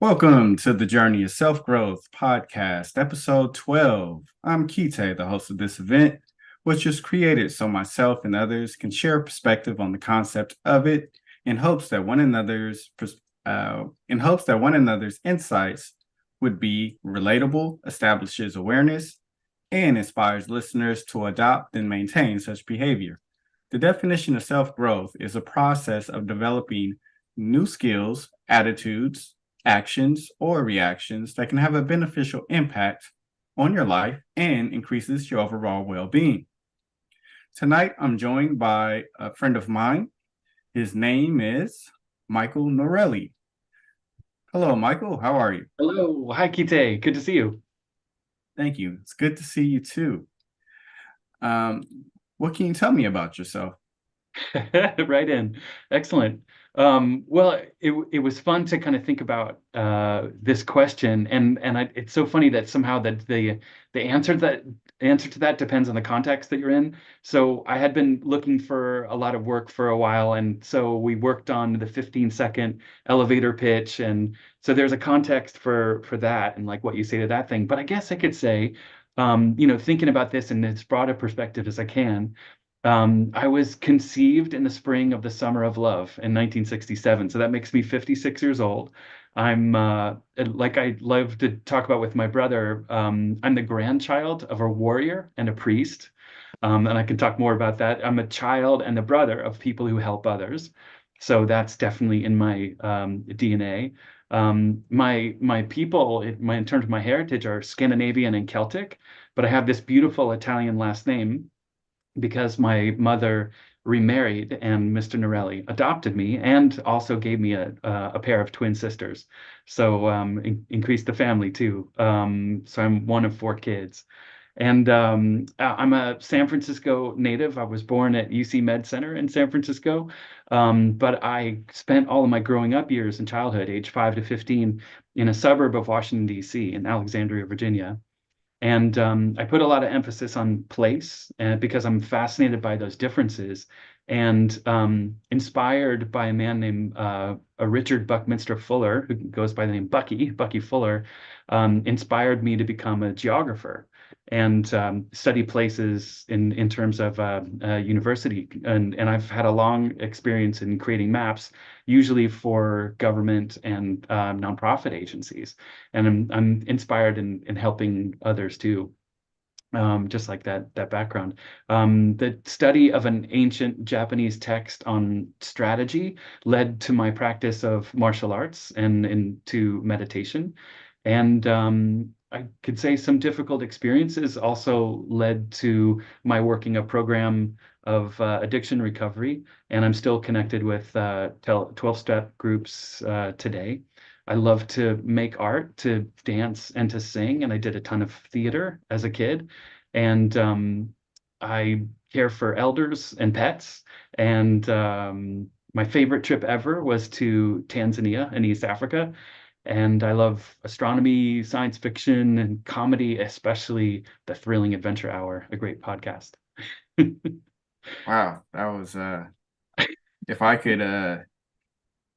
Welcome to the Journey of Self-Growth podcast, episode 12. I'm Kite, the host of this event, which was created so myself and others can share a perspective on the concept of it in hopes that one another's insights would be relatable, establishes awareness, and inspires listeners to adopt and maintain such behavior. The definition of self-growth is a process of developing new skills, attitudes, actions, or reactions that can have a beneficial impact on your life and increases your overall well-being. Tonight, I'm joined by a friend of mine. His name is Micheal Norelli. Hello, Micheal. How are you? Hello, hi Kite. Good to see you. Thank you. It's good to see you too. Um, what can you tell me about yourself? Right in. Excellent. Well, it was fun to kind of think about this question, and it's so funny that somehow that the answer to that depends on the context that you're in. So I had been looking for a lot of work for a while, and so we worked on the 15-second elevator pitch, and so there's a context for that and like what you say to that thing. But I guess I could say, thinking about this in as broad a perspective as I can. I was conceived in the spring of the summer of love in 1967. So that makes me 56 years old. I'm like I love to talk about with my brother. I'm the grandchild of a warrior and a priest. And I can talk more about that. I'm a child and the brother of people who help others. So that's definitely in my DNA. My people, in terms of my heritage, are Scandinavian and Celtic, but I have this beautiful Italian last name because my mother remarried and Mr. Norelli adopted me and also gave me a pair of twin sisters. So increased the family too. So I'm one of four kids. And I'm a San Francisco native. I was born at UC Med Center in San Francisco, but I spent all of my growing up years and childhood, age 5 to 15, in a suburb of Washington, D.C., in Alexandria, Virginia. And I put a lot of emphasis on place because I'm fascinated by those differences and inspired by a man named Richard Buckminster Fuller, who goes by the name Bucky Fuller, inspired me to become a geographer and study places in terms of university. And I've had a long experience in creating maps, usually for government and nonprofit agencies, and I'm inspired in helping others too. Just like that background. The study of an ancient Japanese text on strategy led to my practice of martial arts and into meditation. And I could say some difficult experiences also led to my working a program of addiction recovery. And I'm still connected with 12-step groups today. I love to make art, to dance, and to sing, and I did a ton of theater as a kid. And I care for elders and pets. And my favorite trip ever was to Tanzania in East Africa. And I love astronomy, science fiction, and comedy, especially the Thrilling Adventure Hour, a great podcast. Wow, that was if I could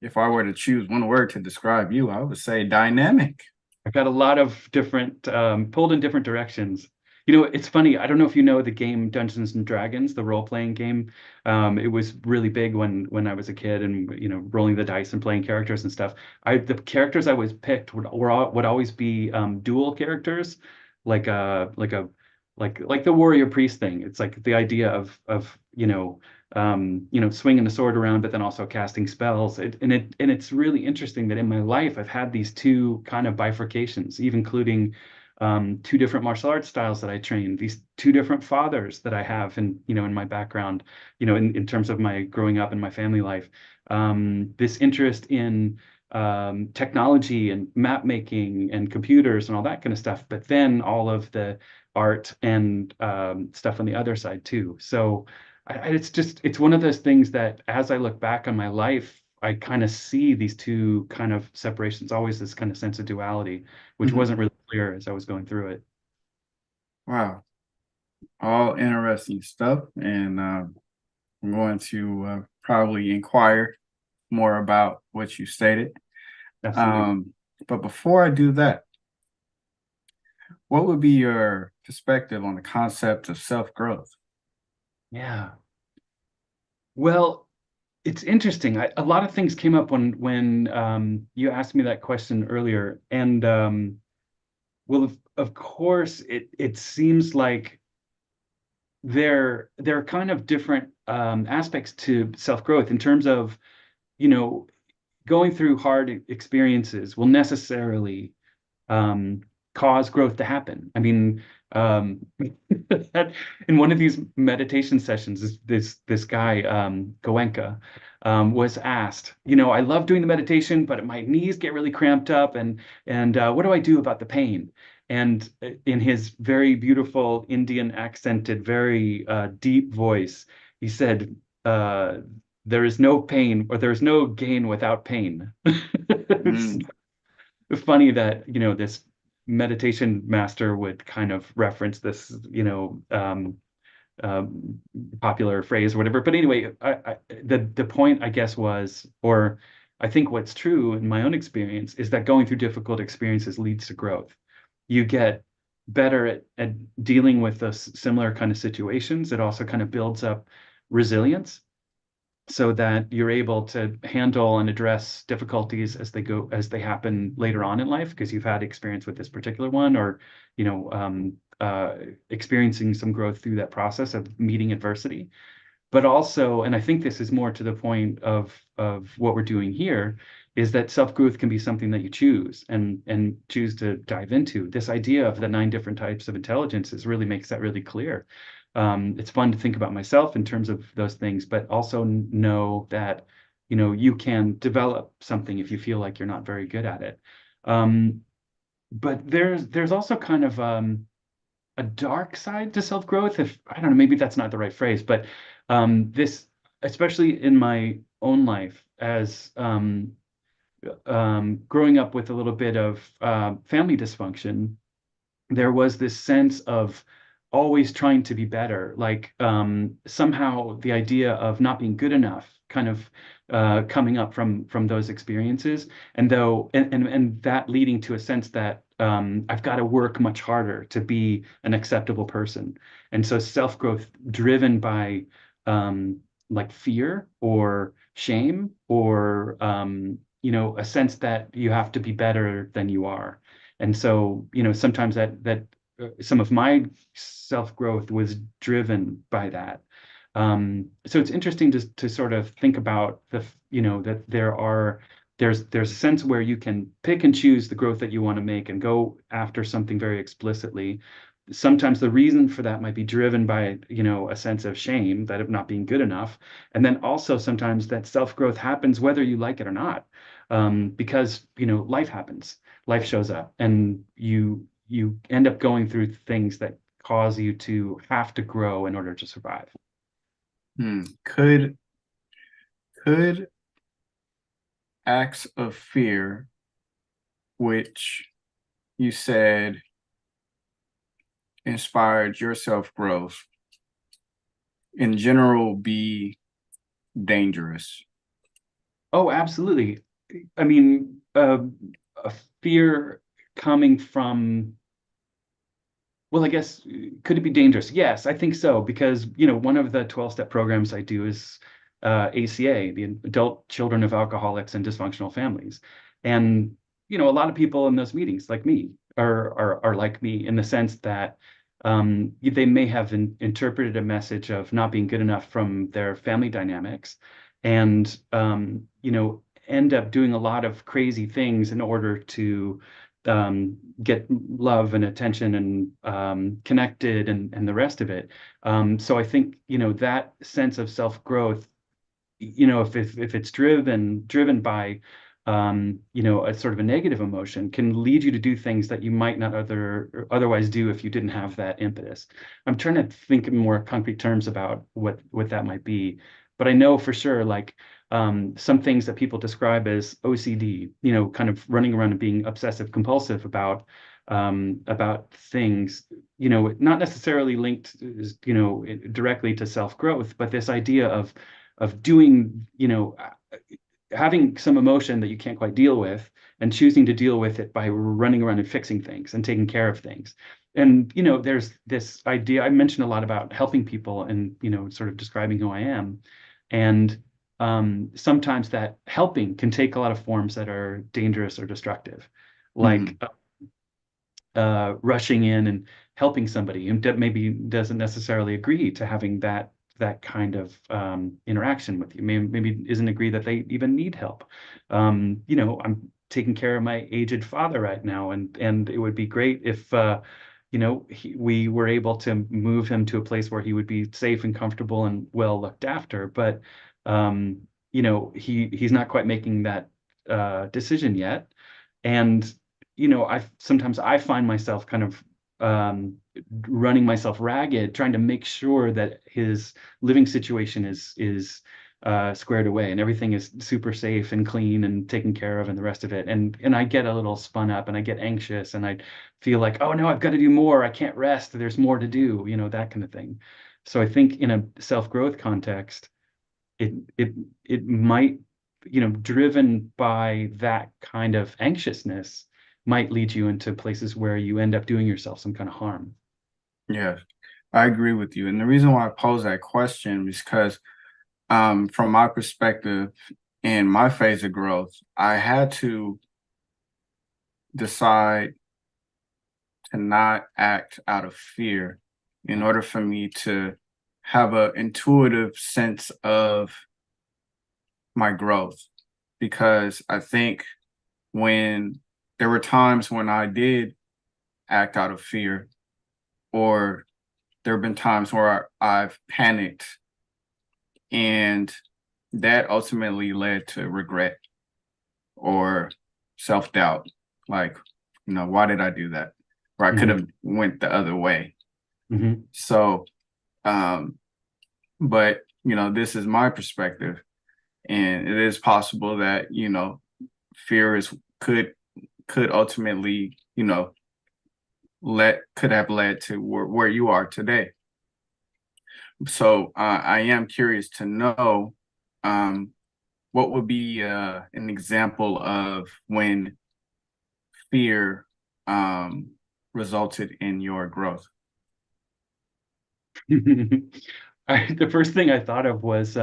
if I were to choose one word to describe you, I would say dynamic. I've got a lot of different pulled in different directions. You know, it's funny. I don't know if you know the game Dungeons and Dragons, the role-playing game. It was really big when I was a kid, and rolling the dice and playing characters and stuff. The characters I was picked would always be dual characters, like like the warrior priest thing. It's like the idea of swinging the sword around, but then also casting spells. It's really interesting that in my life I've had these two kind of bifurcations, even including two different martial arts styles that I train, these two different fathers that I have in my background, in terms of my growing up and my family life. This interest in technology and map making and computers and all that kind of stuff, but then all of the art and stuff on the other side too. So it's one of those things that as I look back on my life, I kind of see these two kind of separations, always this kind of sense of duality, which Mhm. wasn't really clear as I was going through it. Wow, all interesting stuff, and I'm going to probably inquire more about what you stated. Absolutely. Um, But before I do that, what would be your perspective on the concept of self-growth? Yeah. Well, it's interesting. A lot of things came up when you asked me that question earlier, and well, of course, it seems like there are kind of different aspects to self-growth in terms of, you know, going through hard experiences will necessarily um, cause growth to happen. I mean, in one of these meditation sessions, this guy, Goenka, was asked, I love doing the meditation, but my knees get really cramped up, and what do I do about the pain? And in his very beautiful Indian accented, very deep voice, he said, "There is no pain, or there is no gain without pain." It's Mm, funny that this meditation master would kind of reference this popular phrase or whatever. But anyway, the point, I guess, was, or I think what's true in my own experience is that going through difficult experiences leads to growth. You get better at dealing with those similar kind of situations. It also kind of builds up resilience so that you're able to handle and address difficulties as they happen later on in life because you've had experience with this particular one, or you know um, experiencing some growth through that process of meeting adversity. But also, and I think this is more to the point of what we're doing here, is that self-growth can be something that you choose and choose to dive into. This idea of the 9 different types of intelligences really makes that really clear. It's fun to think about myself in terms of those things, but also know that you can develop something if you feel like you're not very good at it. Um, but there's also kind of a dark side to self-growth. If I don't know, maybe that's not the right phrase, but this, especially in my own life, as growing up with a little bit of family dysfunction, there was this sense of always trying to be better. Like somehow the idea of not being good enough kind of coming up from those experiences, and that leading to a sense that I've got to work much harder to be an acceptable person. And so self-growth driven by like fear or shame or a sense that you have to be better than you are. And so, sometimes that some of my self-growth was driven by that. So it's interesting to sort of think about that there's a sense where you can pick and choose the growth that you want to make and go after something very explicitly. Sometimes the reason for that might be driven by, a sense of shame that of not being good enough. And then also sometimes that self-growth happens whether you like it or not, because, life happens, life shows up, and you end up going through things that cause you to have to grow in order to survive. Could acts of fear, which you said inspired your self-growth, in general be dangerous? Oh, absolutely. I mean, a fear coming from, well, I guess, could it be dangerous? Yes, I think so, because, one of the 12-step programs I do is ACA, the Adult Children of Alcoholics and Dysfunctional Families. And, a lot of people in those meetings, like me, are like me in the sense that they may have interpreted a message of not being good enough from their family dynamics, and, end up doing a lot of crazy things in order to get love and attention and connected and the rest of it. So I think, that sense of self-growth, if it's driven by a sort of a negative emotion, can lead you to do things that you might not otherwise do if you didn't have that impetus. I'm trying to think in more concrete terms about what that might be, but I know for sure, like some things that people describe as OCD, kind of running around and being obsessive compulsive about things, not necessarily linked, directly to self-growth, but this idea of doing, having some emotion that you can't quite deal with and choosing to deal with it by running around and fixing things and taking care of things. And, there's this idea, I mentioned a lot about helping people and, sort of describing who I am. And sometimes that helping can take a lot of forms that are dangerous or destructive, like Mhm. rushing in and helping somebody who maybe doesn't necessarily agree to having that kind of interaction with you. Maybe isn't agree that they even need help. I'm taking care of my aged father right now, and it would be great if we were able to move him to a place where he would be safe and comfortable and well looked after. But he's not quite making that decision yet. And I sometimes I find myself kind of running myself ragged, trying to make sure that his living situation is squared away and everything is super safe and clean and taken care of and the rest of it. And I get a little spun up and I get anxious and I feel like, oh no, I've got to do more. I can't rest. There's more to do, that kind of thing. So I think in a self-growth context, it it it might, driven by that kind of anxiousness, might lead you into places where you end up doing yourself some kind of harm. Yeah, I agree with you. And the reason why I pose that question is because, from my perspective, in my phase of growth, I had to decide to not act out of fear in order for me to have an intuitive sense of my growth. Because I think when there were times when I did act out of fear, or there have been times where I've panicked, and that ultimately led to regret or self-doubt. Like, why did I do that? Or I could Hmm. have went the other way. Hmm. So, um, but this is my perspective, and it is possible that fear is could ultimately could have led to where you are today. So I am curious to know, um, what would be an example of when fear resulted in your growth? The first thing I thought of was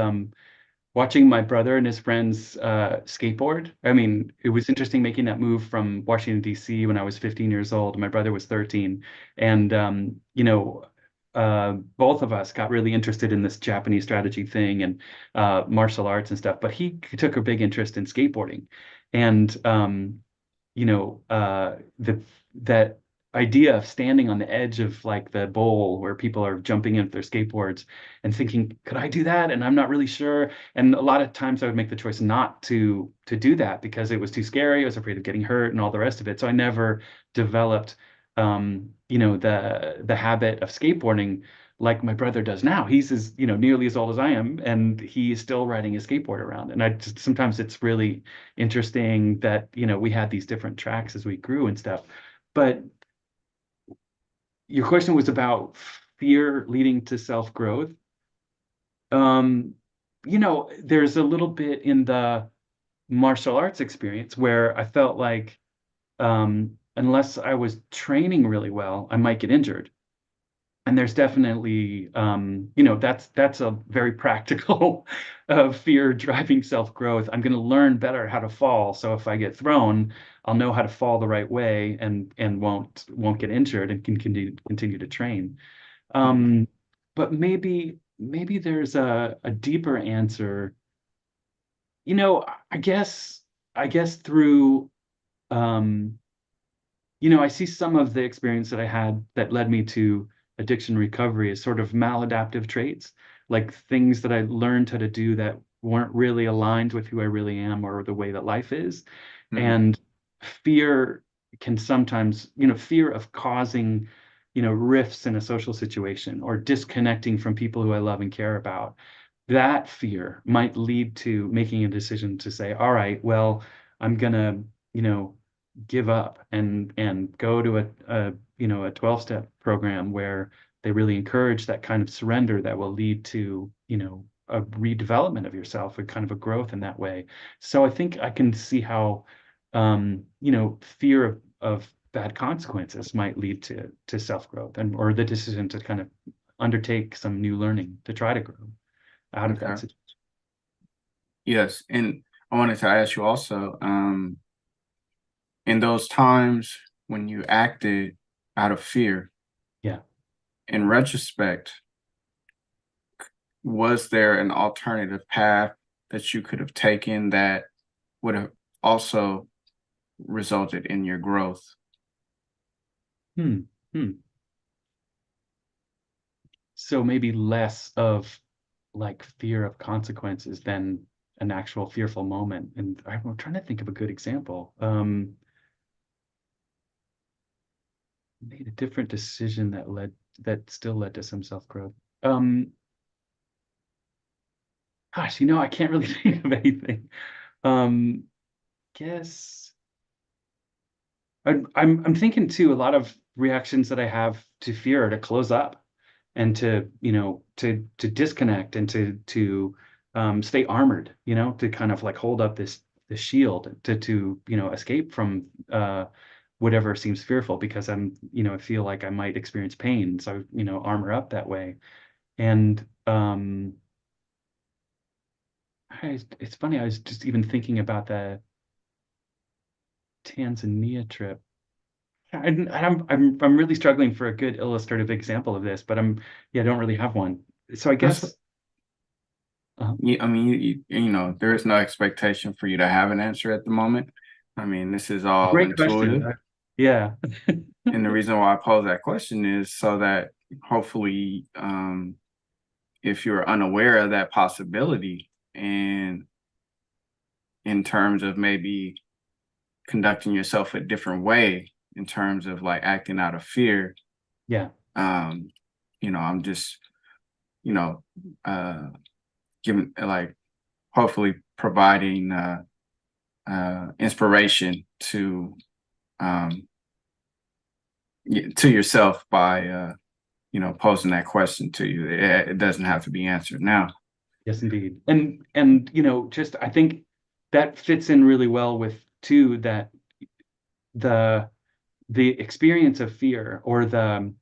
watching my brother and his friends skateboard. I mean, it was interesting making that move from Washington, D.C. when I was 15 years old. My brother was 13. And, both of us got really interested in this Japanese strategy thing and martial arts and stuff. But he took a big interest in skateboarding. And, that idea of standing on the edge of like the bowl where people are jumping in with their skateboards and thinking, could I do that? And I'm not really sure. And a lot of times I would make the choice not to do that because it was too scary. I was afraid of getting hurt and all the rest of it. So I never developed the habit of skateboarding like my brother does now. He's nearly as old as I am, and he's still riding his skateboard around. And I just sometimes it's really interesting that, we had these different tracks as we grew and stuff. But your question was about fear leading to self-growth. Um, there's a little bit in the martial arts experience where I felt like unless I was training really well, I might get injured. And there's definitely, that's a very practical fear driving self-growth. I'm going to learn better how to fall. So if I get thrown, I'll know how to fall the right way and won't get injured and can continue to train. Mhm. Um, but maybe there's a deeper answer. I guess through um, I see some of the experience that I had that led me to addiction recovery as sort of maladaptive traits, like things that I learned how to do that weren't really aligned with who I really am or the way that life is. Mhm. And fear can sometimes, fear of causing, rifts in a social situation or disconnecting from people who I love and care about. That fear might lead to making a decision to say, all right, well, I'm gonna, you know, give up and go to a 12-step program where they really encourage that kind of surrender that will lead to, a redevelopment of yourself, a kind of a growth in that way. So I think I can see how fear of bad consequences might lead to self-growth, and or the decision to kind of undertake some new learning to try to grow out of that Okay. situation. Yes. And I wanted to ask you also, in those times when you acted out of fear, Yeah. in retrospect, was there an alternative path that you could have taken that would have also resulted in your growth? Hmm. Hmm. So maybe less of like fear of consequences than an actual fearful moment. And I'm trying to think of a good example. Made a different decision that still led to some self-growth. Um, Gosh, I can't really think of anything. Um, guess I'm thinking too, a lot of reactions that I have to fear are to close up and to, to disconnect and to stay armored, to kind of like hold up this shield to escape from whatever seems fearful, because I feel like I might experience pain. So, armor up that way. And it's funny, I was just even thinking about the Tanzania trip. I'm really struggling for a good illustrative example of this, but I don't really have one. So I That's, guess, uh, I mean, there is no expectation for you to have an answer at the moment. I mean, this is all great question. intuitive. Yeah. And the reason why I pose that question is so that hopefully, if you're unaware of that possibility and in terms of maybe conducting yourself a different way in terms of like acting out of fear, Yeah. um, I'm just, you know, giving like hopefully providing inspiration um, to yourself by posing that question to you. It doesn't have to be answered now. Yes, indeed. And just I think that fits in really well with too, that the the experience of fear, or the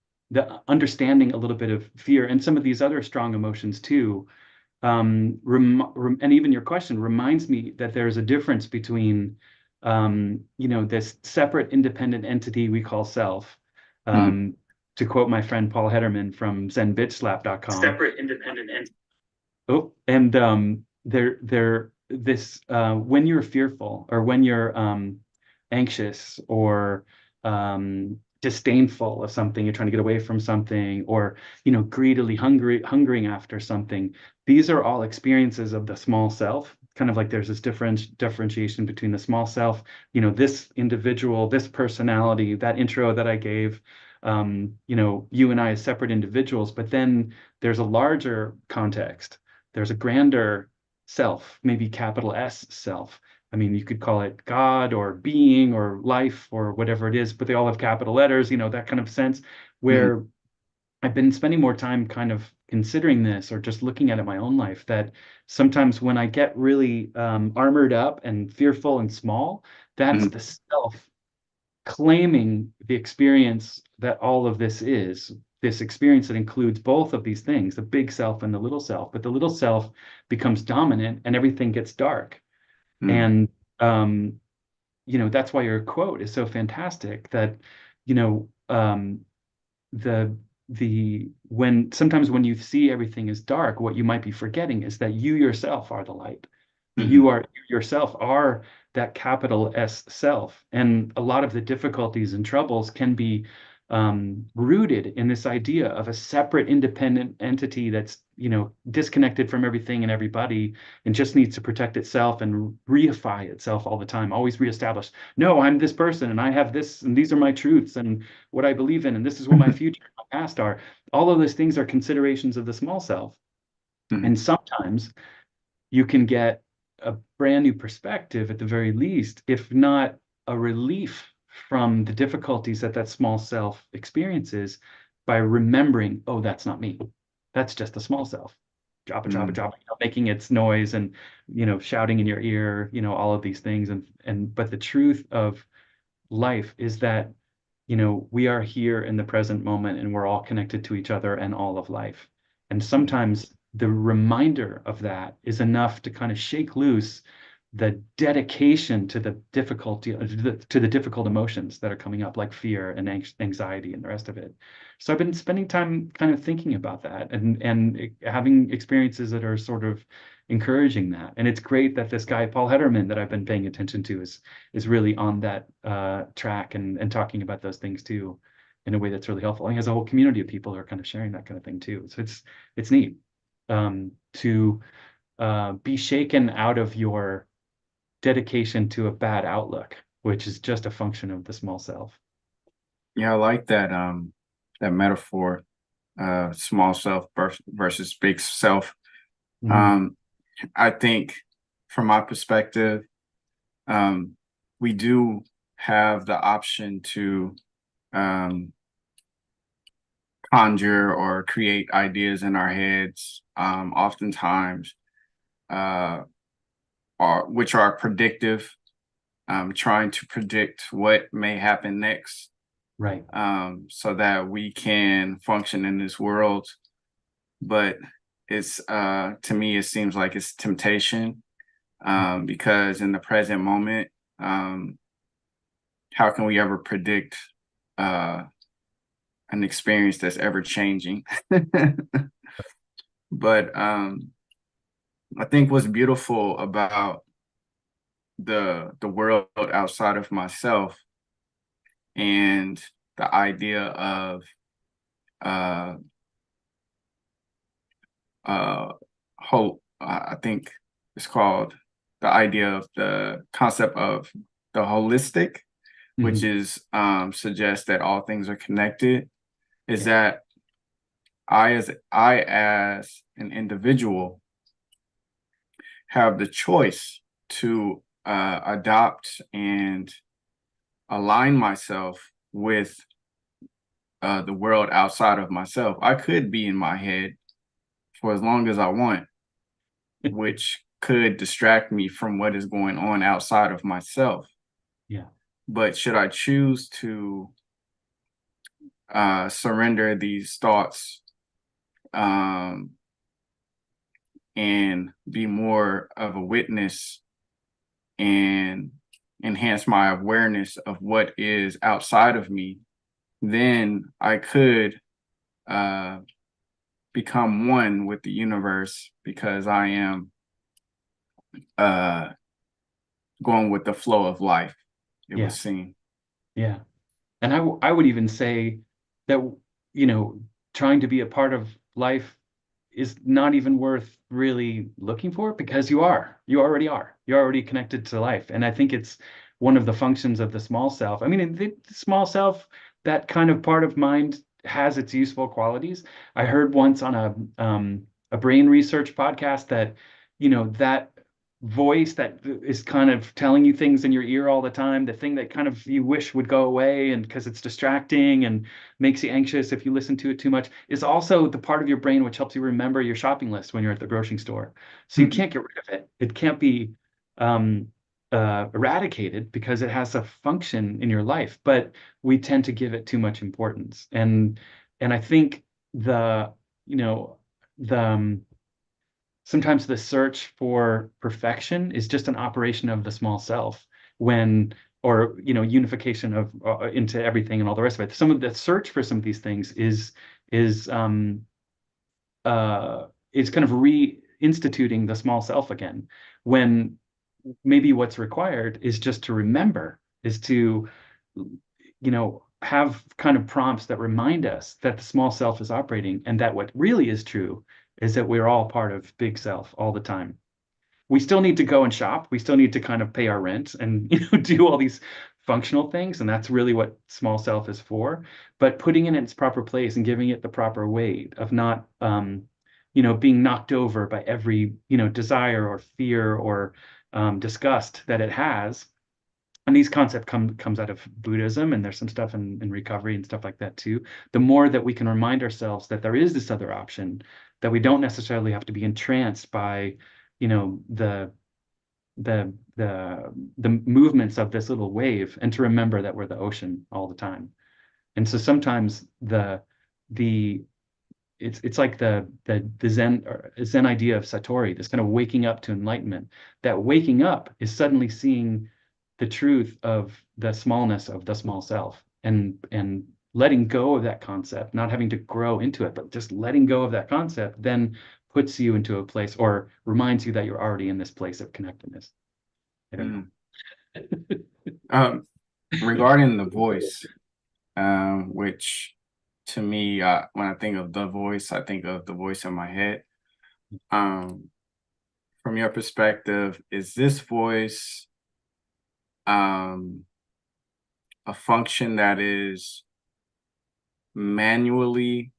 understanding a little bit of fear and some of these other strong emotions too, and even your question reminds me that there's a difference between this separate independent entity we call self, Mhm. um, to quote my friend Paul Hederman from zenbitchslap.com. Separate, independent, and Oh, and there this when you're fearful, or when you're anxious, or disdainful of something, you're trying to get away from something, or greedily hungering after something. These are all experiences of the small self. Kind of like there's this differentiation between the small self, this individual, this personality, that intro that I gave, you and I as separate individuals, but then there's a larger context. There's a grander self, maybe capital S self. I mean, you could call it God or being or life or whatever it is, but they all have capital letters, that kind of sense, mhm, where I've been spending more time kind of considering this, or just looking at it in my own life, that sometimes when I get really armored up and fearful and small, that's mhm, the self claiming the experience that all of this is, this experience that includes both of these things, the big self and the little self. But the little self becomes dominant and everything gets dark. mhm, And that's why your quote is so fantastic, that you know the when sometimes when you see everything is dark, what you might be forgetting is that you yourself are the light. mhm, You yourself are that capital S self. And a lot of the difficulties and troubles can be rooted in this idea of a separate independent entity that's disconnected from everything and everybody, and just needs to protect itself and reify itself all the time, always reestablish, no, I'm this person and I have this and these are my truths and what I believe in, and this is what my future and my past are. All of those things are considerations of the small self. mhm, And sometimes you can get a brand new perspective, at the very least, if not a relief from the difficulties that that small self experiences, by remembering, oh, that's not me. That's just the small self. Jabba, Mm. Jabba, making its noise and, shouting in your ear, all of these things. But the truth of life is that, we are here in the present moment and we're all connected to each other and all of life. And sometimes the reminder of that is enough to kind of shake loose the dedication to the difficulty, to the difficult emotions that are coming up, like fear and anxiety and the rest of it. So I've been spending time kind of thinking about that and having experiences that are sort of encouraging that. And it's great that this guy, Paul Hederman, that I've been paying attention to is really on that track and talking about those things too in a way that's really helpful. And he has a whole community of people who are kind of sharing that kind of thing too. So it's neat to be shaken out of your dedication to a bad outlook, which is just a function of the small self. Yeah, I like that metaphor, small self versus big self. Mm, Um, I think from my perspective, we do have the option to um, conjure or create ideas in our heads, oftentimes, uh, which are predictive, trying to predict what may happen next, right. so that we can function in this world. But it's to me, it seems like it's temptation, because in the present moment, how can we ever predict uh, an experience that's ever changing? But I think what's beautiful about the world outside of myself and the idea of uh hope, I think it's called the idea of the concept of the holistic, which Mhm. is suggests that all things are connected, is Yeah. that I as an individual have the choice to adopt and align myself with the world outside of myself. I could be in my head for as long as I want, which could distract me from what is going on outside of myself. Yeah. But should I choose to surrender these thoughts, um, and be more of a witness and enhance my awareness of what is outside of me, then I could uh, become one with the universe because I am uh, going with the flow of life, it would Yeah. seem. Yeah. And I would even say that, you know, trying to be a part of life is not even worth really looking for, because you already are, you're already connected to life. And I think it's one of the functions of the small self. I mean, the small self, that kind of part of mind has its useful qualities. I heard once on a brain research podcast that, that voice that is kind of telling you things in your ear all the time, the thing that kind of you wish would go away, and because it's distracting and makes you anxious if you listen to it too much, is also the part of your brain which helps you remember your shopping list when you're at the grocery store. So you can't get rid of it. It can't be um, eradicated because it has a function in your life, but we tend to give it too much importance. And I think the, you know, the sometimes the search for perfection is just an operation of the small self, when, or unification of into everything and all the rest of it. Some of the search for some of these things is is kind of reinstituting the small self again, when maybe what's required is just to remember, is to have kind of prompts that remind us that the small self is operating, and that what really is true is that we're all part of big self all the time. We still need to go and shop. We still need to kind of pay our rent and do all these functional things, and that's really what small self is for. But putting it in its proper place and giving it the proper weight of not being knocked over by every desire or fear or disgust that it has. And these concepts comes out of Buddhism, and there's some stuff in recovery and stuff like that too. The more that we can remind ourselves that there is this other option, that we don't necessarily have to be entranced by, you know, the movements of this little wave, and to remember that we're the ocean all the time. And so sometimes the it's like the Zen idea of Satori, this kind of waking up to enlightenment. That waking up is suddenly seeing the truth of the smallness of the small self, and letting go of that concept, not having to grow into it, but just letting go of that concept, then puts you into a place, or reminds you that you're already in this place of connectedness. I don't know. Regarding the voice, which to me, when I think of the voice, I think of the voice in my head. From your perspective, is this voice a function that is manually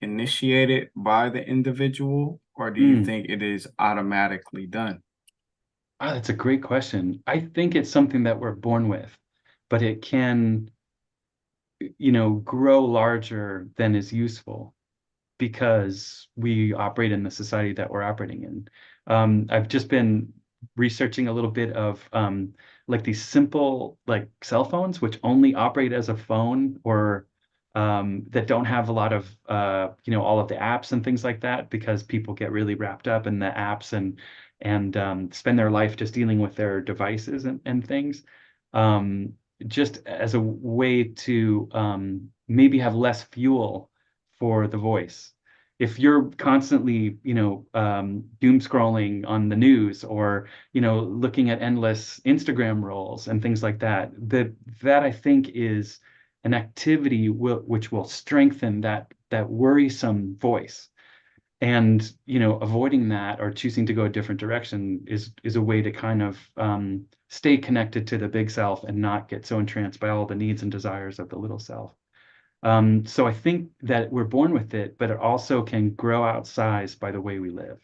initiated by the individual, or do you think it is automatically done? Ah, that's a great question. I think it's something that we're born with, but it can, you know, grow larger than is useful because we operate in the society that we're operating in. I've just been researching a little bit of like these simple like cell phones, which only operate as a phone, or that don't have a lot of you know, all of the apps and things like that, because people get really wrapped up in the apps and spend their life just dealing with their devices and things. Um, just as a way to maybe have less fuel for the voice. If you're constantly, you know, doom scrolling on the news, or, you know, looking at endless Instagram rolls and things like that, that I think is an activity which will strengthen that worrisome voice. And, you know, avoiding that or choosing to go a different direction is a way to kind of stay connected to the big self and not get so entranced by all the needs and desires of the little self. So I think that we're born with it, but it also can grow outsized by the way we live.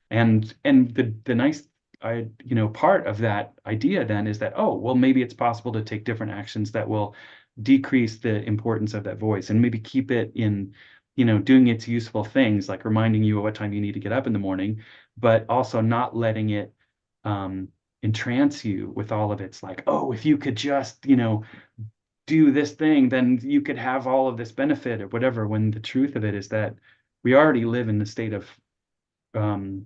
And the nice you know, part of that idea then is that, oh, well, maybe it's possible to take different actions that will decrease the importance of that voice, and maybe keep it in, you know, doing its useful things, like reminding you of what time you need to get up in the morning, but also not letting it entrance you with all of its like, oh, if you could just, you know, do this thing, then you could have all of this benefit or whatever, when the truth of it is that we already live in the state of um,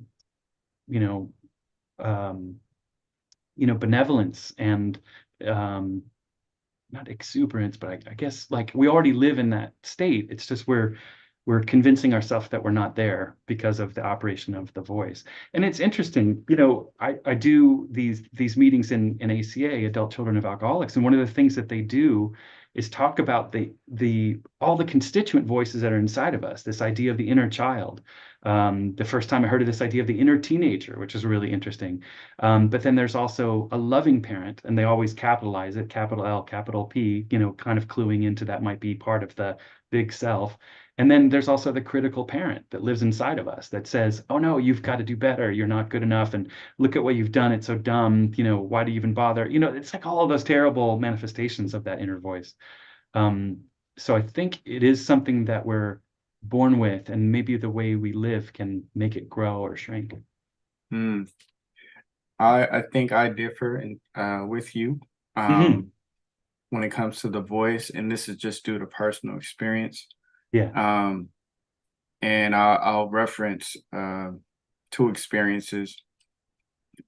you know, um, you know, benevolence and um, not exuberance, but I guess like we already live in that state. It's just we're convincing ourselves that we're not there because of the operation of the voice. And it's interesting, you know, I do these meetings in ACA, Adult Children of Alcoholics, and one of the things that they do is talk about the all the constituent voices that are inside of us, this idea of the inner child. The first time I heard of this idea of the inner teenager, which is really interesting. But then there's also a loving parent, and they always capitalize it, capital L, capital P, you know, kind of cluing into that might be part of the big self. And then there's also the critical parent that lives inside of us that says, oh no, you've got to do better. You're not good enough. And look at what you've done. It's so dumb. You know, why do you even bother? You know, it's like all of those terrible manifestations of that inner voice. Um, so I think it is something that we're born with, and maybe the way we live can make it grow or shrink. Hmm. I think I differ with you Mhm. when it comes to the voice, and this is just due to personal experience. Yeah. And I'll reference two experiences.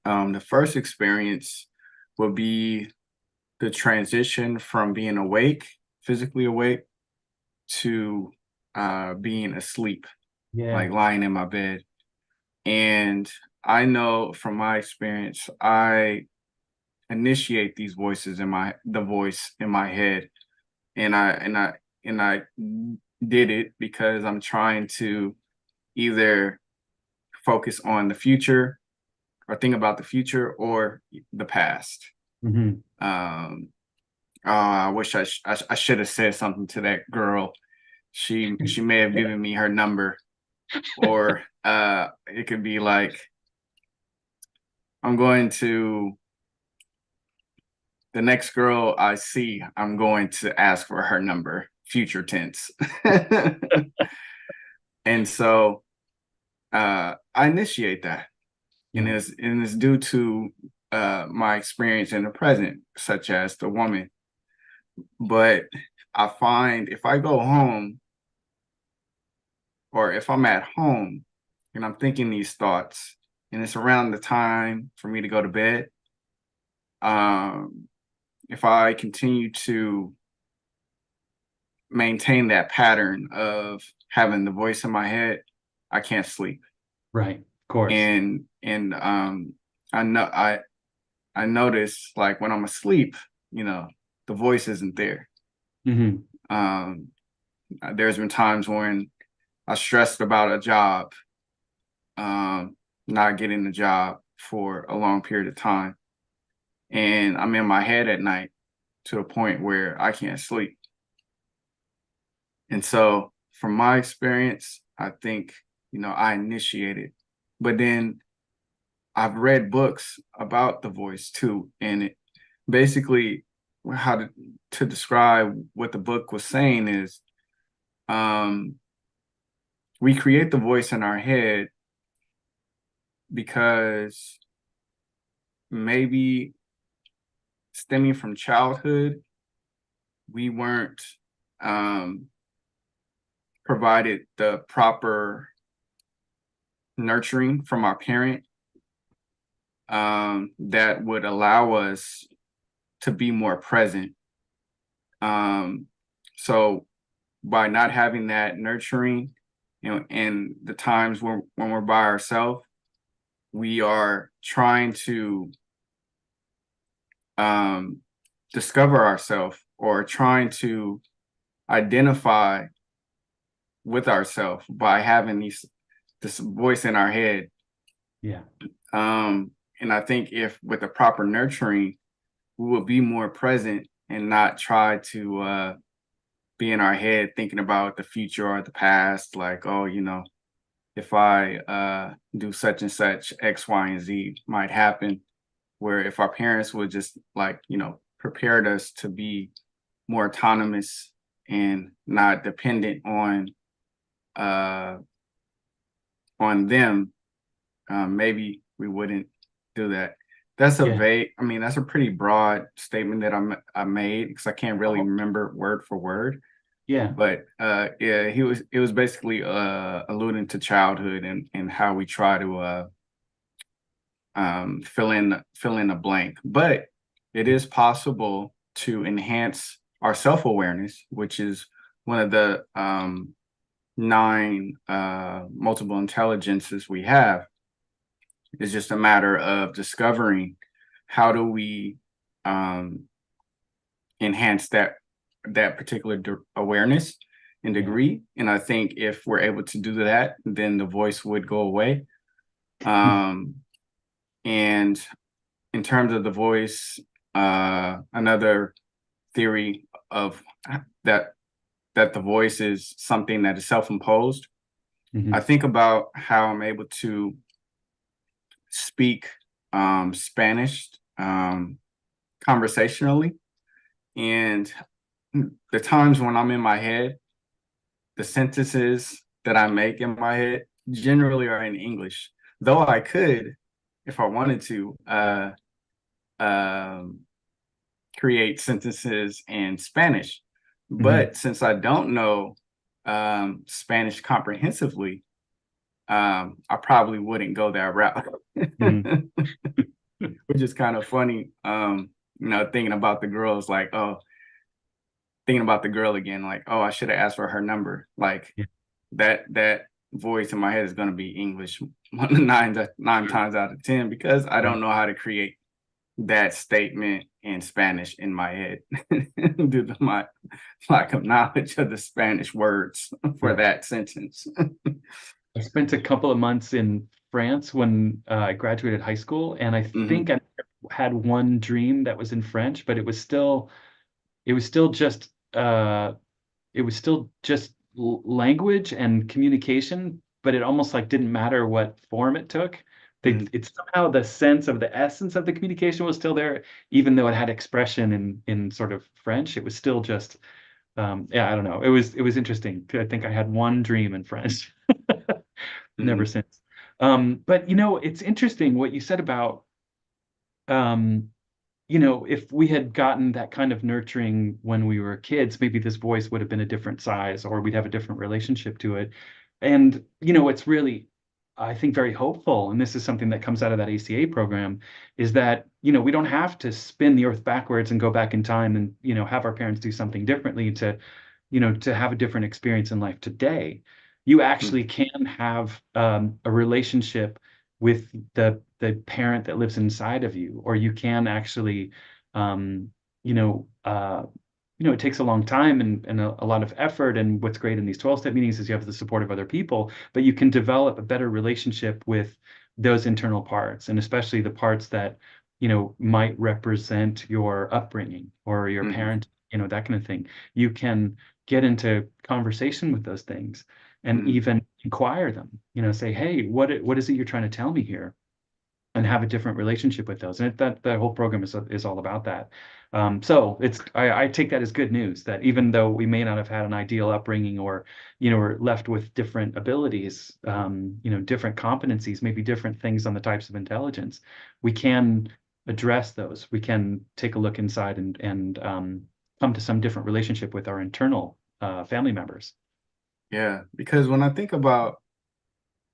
The first experience will be the transition from being awake, physically awake, to being asleep, Yeah. like lying in my bed. And I know from my experience, I initiate these voices in the voice in my head, and I did it because I'm trying to either focus on the future or think about the future or the past. Mhm. I wish I should have said something to that girl. She may have given me her number, or it could be like, I'm going to the next girl I see, I'm going to ask for her number, future tense. And so I initiate that, and Yeah. it's due to my experience in the present, such as the woman. But I find if I go home or if I'm at home and I'm thinking these thoughts, and it's around the time for me to go to bed, um, if I continue to maintain that pattern of having the voice in my head, I can't sleep. Right. Of course. And I know I notice like when I'm asleep, the voice isn't there. Hmm. Um, there's been times when I stressed about a job, um, not getting the job for a long period of time, and I'm in my head at night to a point where I can't sleep. And so, from my experience, I think I initiated, but then I've read books about the voice too, and it basically how to describe what the book was saying is um, we create the voice in our head because maybe stemming from childhood, we weren't um, provided the proper nurturing from our parent that would allow us to be more present. Um, so by not having that nurturing, and the times when we're by ourselves, we are trying to um, discover ourselves or trying to identify with ourselves by having this voice in our head. Yeah. And I think if with the proper nurturing, we will be more present and not try to be in our head thinking about the future or the past, like, oh, if I do such and such, X, Y, and Z might happen. Where if our parents would just like, prepared us to be more autonomous and not dependent uh, on them, maybe we wouldn't do that. That's a Yeah. vague, I mean, that's a pretty broad statement that I made because I can't really Oh, remember word for word. yeah. But yeah, it was basically alluding to childhood and how we try to fill in a blank. But it Yeah. is possible to enhance our self-awareness, which is one of the nine multiple intelligences we have. It's just a matter of discovering how do we um, enhance that particular awareness and Yeah. degree. And I think if we're able to do that, then the voice would go away. Mm. Um, and in terms of the voice, another theory of that that the voice is something that is self-imposed. I Hmm. think about how I'm able to speak Spanish conversationally, and the times when I'm in my head, the sentences that I make in my head generally are in English. Though I could, if I wanted to, um, create sentences in Spanish. Hmm. But since I don't know Spanish comprehensively, I probably wouldn't go that route, Hmm. which is kind of funny. Thinking about the girls, like, oh, thinking about the girl again, like, oh, I should have asked for her number. Like Yeah. that voice in my head is going to be English nine times out of 10 because I Right. don't know how to create that statement in Spanish in my head due to my lack of knowledge of the Spanish words for Yeah. that sentence. I spent a couple of months in France when I graduated high school, and I Hmm. think I had one dream that was in French, but it was still just it was still just language and communication, but it almost like didn't matter what form it took. Hmm. It's somehow the sense of the essence of the communication was still there, even though it had expression in sort of French. It was still just yeah, I don't know. It was interesting. I think I had one dream in French. Never Hmm. since. But it's interesting what you said about um, if we had gotten that kind of nurturing when we were kids, maybe this voice would have been a different size, or we'd have a different relationship to it. And, it's really, I think, very hopeful. And this is something that comes out of that ACA program, is that, we don't have to spin the earth backwards and go back in time and, have our parents do something differently to have a different experience in life today. You actually can have a relationship with the parent that lives inside of you, or you can actually, um, you know, uh, it takes a long time and a lot of effort. And what's great in these 12-step meetings is you have the support of other people, but you can develop a better relationship with those internal parts, and especially the parts that, might represent your upbringing or your Hmm. parent, that kind of thing. You can get into conversation with those things and Hmm. even inquire them, say, hey, what is it you're trying to tell me here? And have a different relationship with those. And that whole program is all about that. So I take that as good news, that even though we may not have had an ideal upbringing, or we're left with different abilities, different competencies, maybe different things on the types of intelligence, we can address those. We can take a look inside and come to some different relationship with our internal family members. Yeah, because when I think about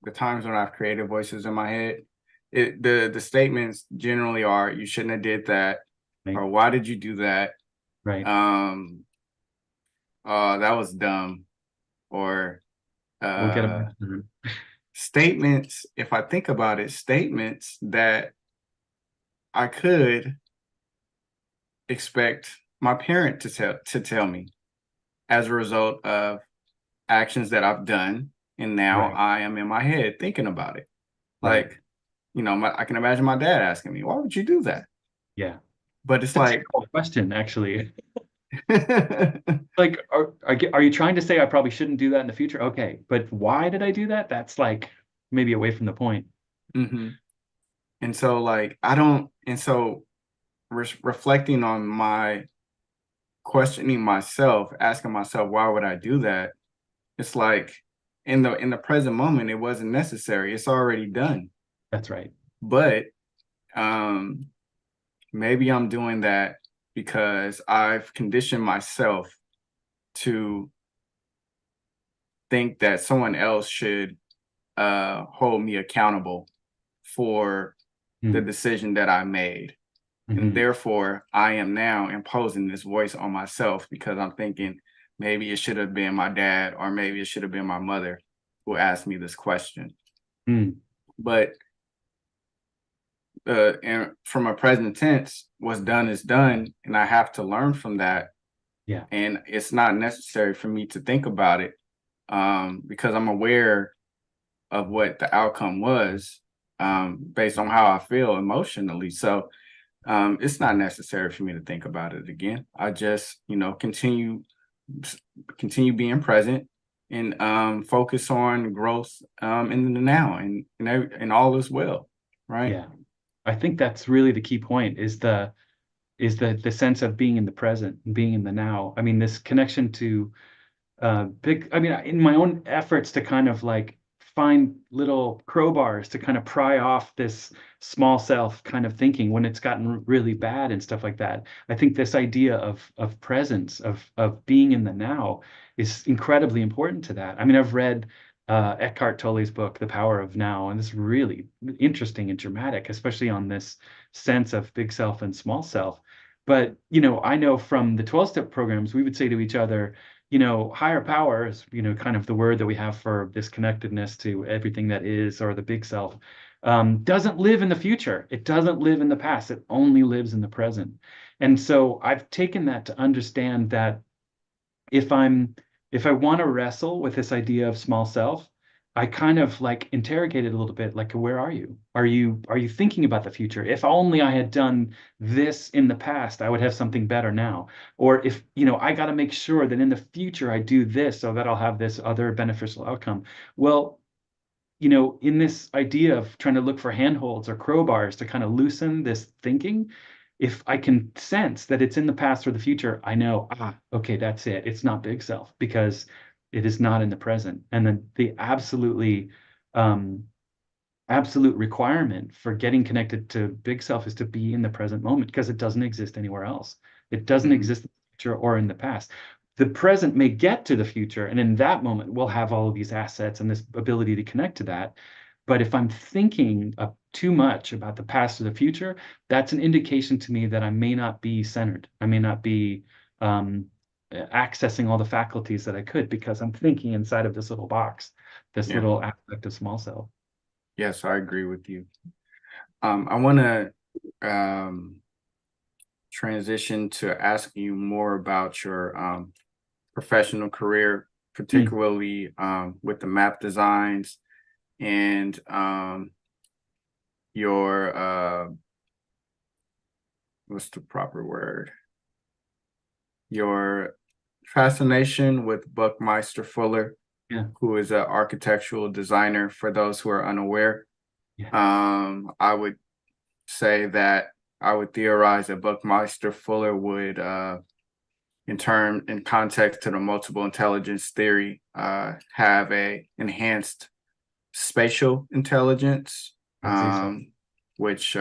the times when I've created voices in my head, the statements generally are, "You shouldn't have did that," Right. or "Why did you do that?" Right. Um, that was dumb," or We'll get uh, them. statements. If I think about it, statements that I could expect my parent to tell me as a result of actions that I've done, and now Right. I am in my head thinking about it. Right. Like, I can imagine my dad asking me, "Why would you do that?" Yeah. But it's That's a like, cool question, actually. Like, are you trying to say I probably shouldn't do that in the future? Okay, but why did I do that? That's like maybe away from the point. hmm. And so, like, I don't, and so reflecting on my questioning myself, asking myself, why would I do that? It's like, in the present moment, it wasn't necessary. It's already done. That's right. But um, maybe I'm doing that because I've conditioned myself to think that someone else should hold me accountable for the Mm. decision that I made. And Hmm. therefore, I am now imposing this voice on myself because I'm thinking maybe it should have been my dad, or maybe it should have been my mother who asked me this question. Mm. But and from a present tense, what's done is done, and I have to learn from that. Yeah. And it's not necessary for me to think about it, because I'm aware of what the outcome was, based on how I feel emotionally. So it's not necessary for me to think about it again. I just, continue being present, and focus on growth, in the now, and all is well, right? Yeah. I think that's really the key point, is the sense of being in the present, being in the now. I mean, this connection to I mean, in my own efforts to kind of like find little crowbars to kind of pry off this small self kind of thinking when it's gotten really bad and stuff like that. I think this idea of presence, of being in the now, is incredibly important to that. I mean, I've read Eckhart Tolle's book, The Power of Now, and it's really interesting and dramatic, especially on this sense of big self and small self. But, I know from the 12-step programs, we would say to each other, higher power is, kind of the word that we have for this connectedness to everything that is, or the big self, doesn't live in the future. It doesn't live in the past. It only lives in the present. And so I've taken that to understand that if I'm if I want to wrestle with this idea of small self, I kind of like interrogate it a little bit, like, where are you? Are you thinking about the future? If only I had done this in the past, I would have something better now. Or if, I got to make sure that in the future I do this so that I'll have this other beneficial outcome. Well, in this idea of trying to look for handholds or crowbars to kind of loosen this thinking, if I can sense that it's in the past or the future, I know, okay, that's it. It's not big self because it is not in the present. And then the absolutely um, absolute requirement for getting connected to big self is to be in the present moment because it doesn't exist anywhere else. It doesn't Mhm. exist in the future or in the past. The present may get to the future, and in that moment, we'll have all of these assets and this ability to connect to that. But if I'm thinking too much about the past or the future, that's an indication to me that I may not be centered. I may not be um, accessing all the faculties that I could because I'm thinking inside of this little box, this Yeah. little aspect of small self. Yes, I agree with you. I want to transition to asking you more about your professional career, Hmm. particularly with the map designs and your what's the proper word? Your fascination with Buckminster Fuller, Yeah. who is an architectural designer. For those who are unaware, Yeah. I would say that I would theorize that Buckminster Fuller would, in context to the multiple intelligence theory, have a enhanced spatial intelligence, I'd say so. which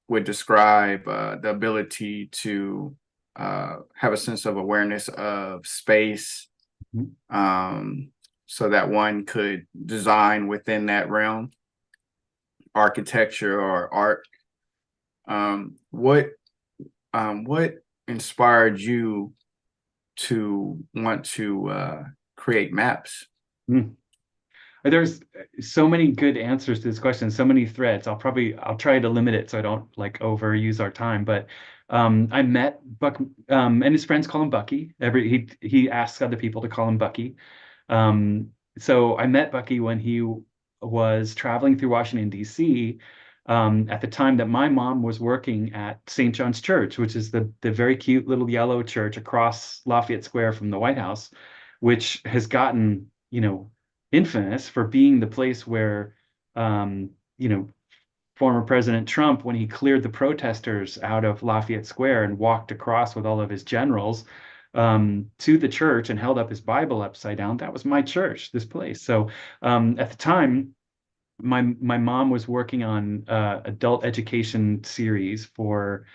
would describe the ability to have a sense of awareness of space, Mhm. um, so that one could design within that realm, architecture or art. Um, what what inspired you to want to create maps? Mm. There's so many good answers to this question, so many threads. I'll try to limit it so I don't like overuse our time. But I met Buck and his friends call him Bucky. He asks other people to call him Bucky. Um, so I met Bucky when he was traveling through Washington, D.C. At the time that my mom was working at St. John's Church, which is the very cute little yellow church across Lafayette Square from the White House, which has gotten, infamous for being the place where, um, you know, former President Trump, when he cleared the protesters out of Lafayette Square and walked across with all of his generals to the church and held up his Bible upside down. That was my church, this place. So at the time, my mom was working on adult education series for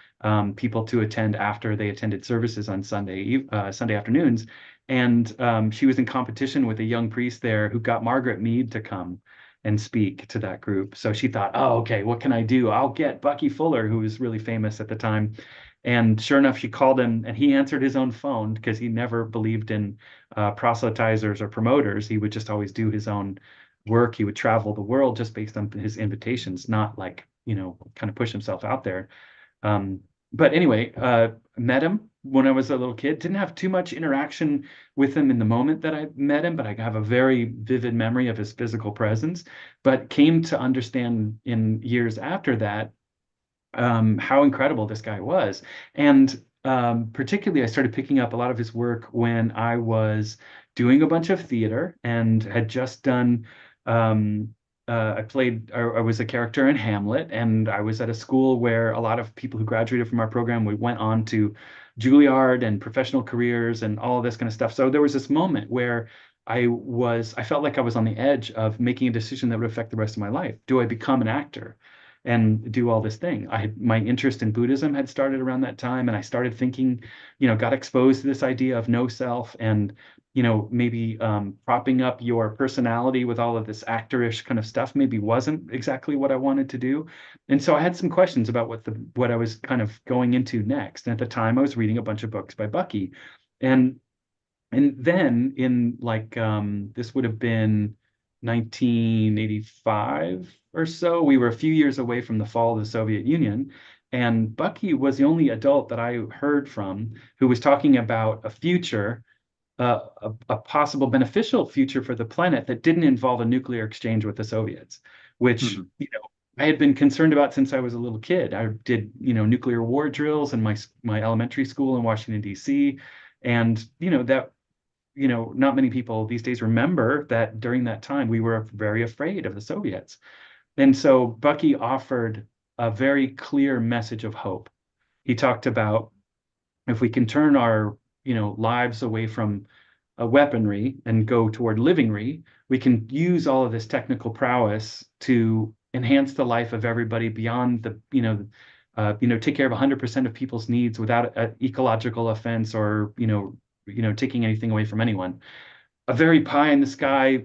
people to attend after they attended services on Sunday afternoons, and she was in competition with a young priest there who got Margaret Mead to come and speak to that group. So she thought, oh, okay, what can I do? I'll get Bucky Fuller, who was really famous at the time. And sure enough, she called him, and he answered his own phone because he never believed in proselytizers or promoters. He would just always do his own work. He would travel the world just based on his invitations, not like, kind of push himself out there. Um, but anyway, met him when I was a little kid. Didn't have too much interaction with him in the moment that I met him, but I have a very vivid memory of his physical presence. But came to understand in years after that how incredible this guy was. And particularly, I started picking up a lot of his work when I was doing a bunch of theater and had just done. I was a character in Hamlet, and I was at a school where a lot of people who graduated from our program, we went on to Juilliard and professional careers and all of this kind of stuff. So there was this moment where I felt like I was on the edge of making a decision that would affect the rest of my life. Do I become an actor and do all this thing? My interest in Buddhism had started around that time, and I started thinking, got exposed to this idea of no self and, maybe propping up your personality with all of this actorish kind of stuff maybe wasn't exactly what I wanted to do. And so I had some questions about what I was kind of going into next. And at the time, I was reading a bunch of books by Bucky, and then in like this would have been 1985 or so. We were a few years away from the fall of the Soviet Union, and Bucky was the only adult that I heard from who was talking about a future, a possible beneficial future for the planet that didn't involve a nuclear exchange with the Soviets, which, Mhm. I had been concerned about since I was a little kid. I did, nuclear war drills in my elementary school in Washington, D.C. And, that not many people these days remember that during that time we were very afraid of the Soviets. And so Bucky offered a very clear message of hope. He talked about if we can turn our, lives away from weaponry and go toward livingry, we can use all of this technical prowess to enhance the life of everybody beyond the, take care of 100% of people's needs without an ecological offense or, taking anything away from anyone. A very pie in the sky,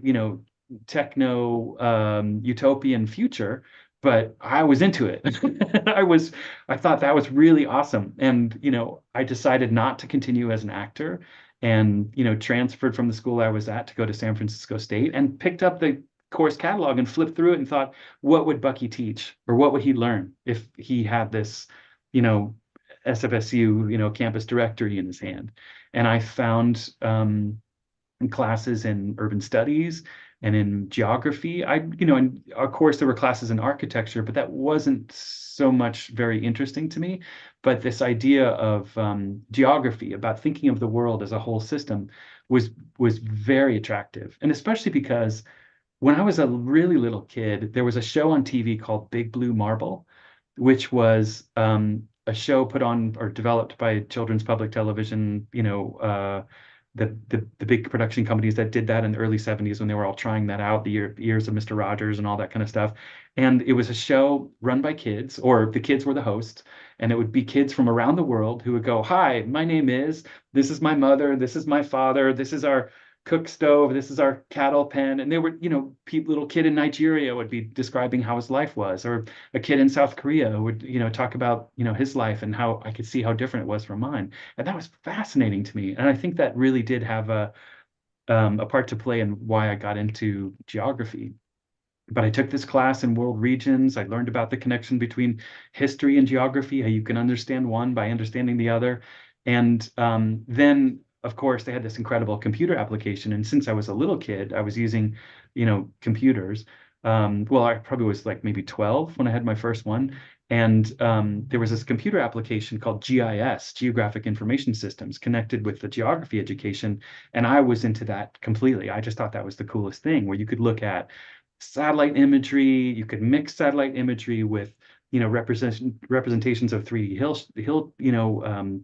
techno utopian future, but I was into it. I thought that was really awesome. And, I decided not to continue as an actor and, transferred from the school I was at to go to San Francisco State and picked up the course catalog and flipped through it and thought, what would Bucky teach or what would he learn if he had this, SFSU, campus directory in his hand? And I found classes in urban studies and in geography. And of course there were classes in architecture, but that wasn't so much very interesting to me. But this idea of geography, about thinking of the world as a whole system, was very attractive. And especially because when I was a really little kid, there was a show on TV called Big Blue Marble, which was a show put on or developed by Children's Public Television, the big production companies that did that in the early 70s when they were all trying that out, the years of Mr. Rogers and all that kind of stuff. And it was a show run by kids, or the kids were the hosts, and it would be kids from around the world who would go, "Hi, my name is, this is my mother, this is my father, this is our cook stove, this is our cattle pen." And they were, little kid in Nigeria would be describing how his life was, or a kid in South Korea would, talk about, his life and how I could see how different it was from mine. And that was fascinating to me. And I think that really did have a part to play in why I got into geography. But I took this class in world regions. I learned about the connection between history and geography, how you can understand one by understanding the other. And then, of course, they had this incredible computer application. And since I was a little kid, I was using, computers. Well, I probably was like maybe 12 when I had my first one. And there was this computer application called GIS, Geographic Information Systems, connected with the geography education. And I was into that completely. I just thought that was the coolest thing, where you could look at satellite imagery, you could mix satellite imagery with, representations of 3D hill,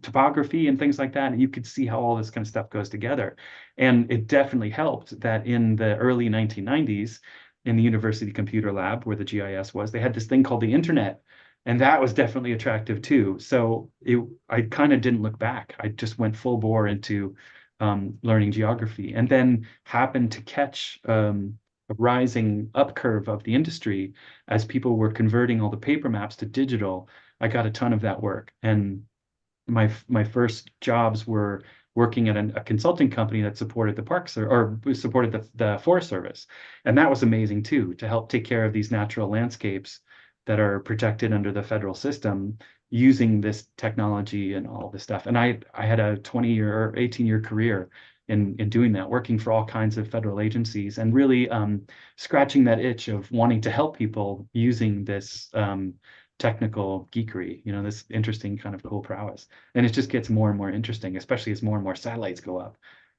topography and things like that. And you could see how all this kind of stuff goes together. And it definitely helped that in the early 1990s, in the University Computer Lab, where the GIS was, they had this thing called the internet. And that was definitely attractive too. So I kind of didn't look back. I just went full bore into learning geography, and then happened to catch a rising up curve of the industry as people were converting all the paper maps to digital. I got a ton of that work, and my first jobs were working at a consulting company that supported the parks or supported the Forest Service, and that was amazing too, to help take care of these natural landscapes that are protected under the federal system using this technology and all this stuff. And I had a 20-year or 18-year career in doing that, working for all kinds of federal agencies, and really scratching that itch of wanting to help people using this technical geekery, this interesting kind of cool prowess. And it just gets more and more interesting, especially as more and more satellites go up.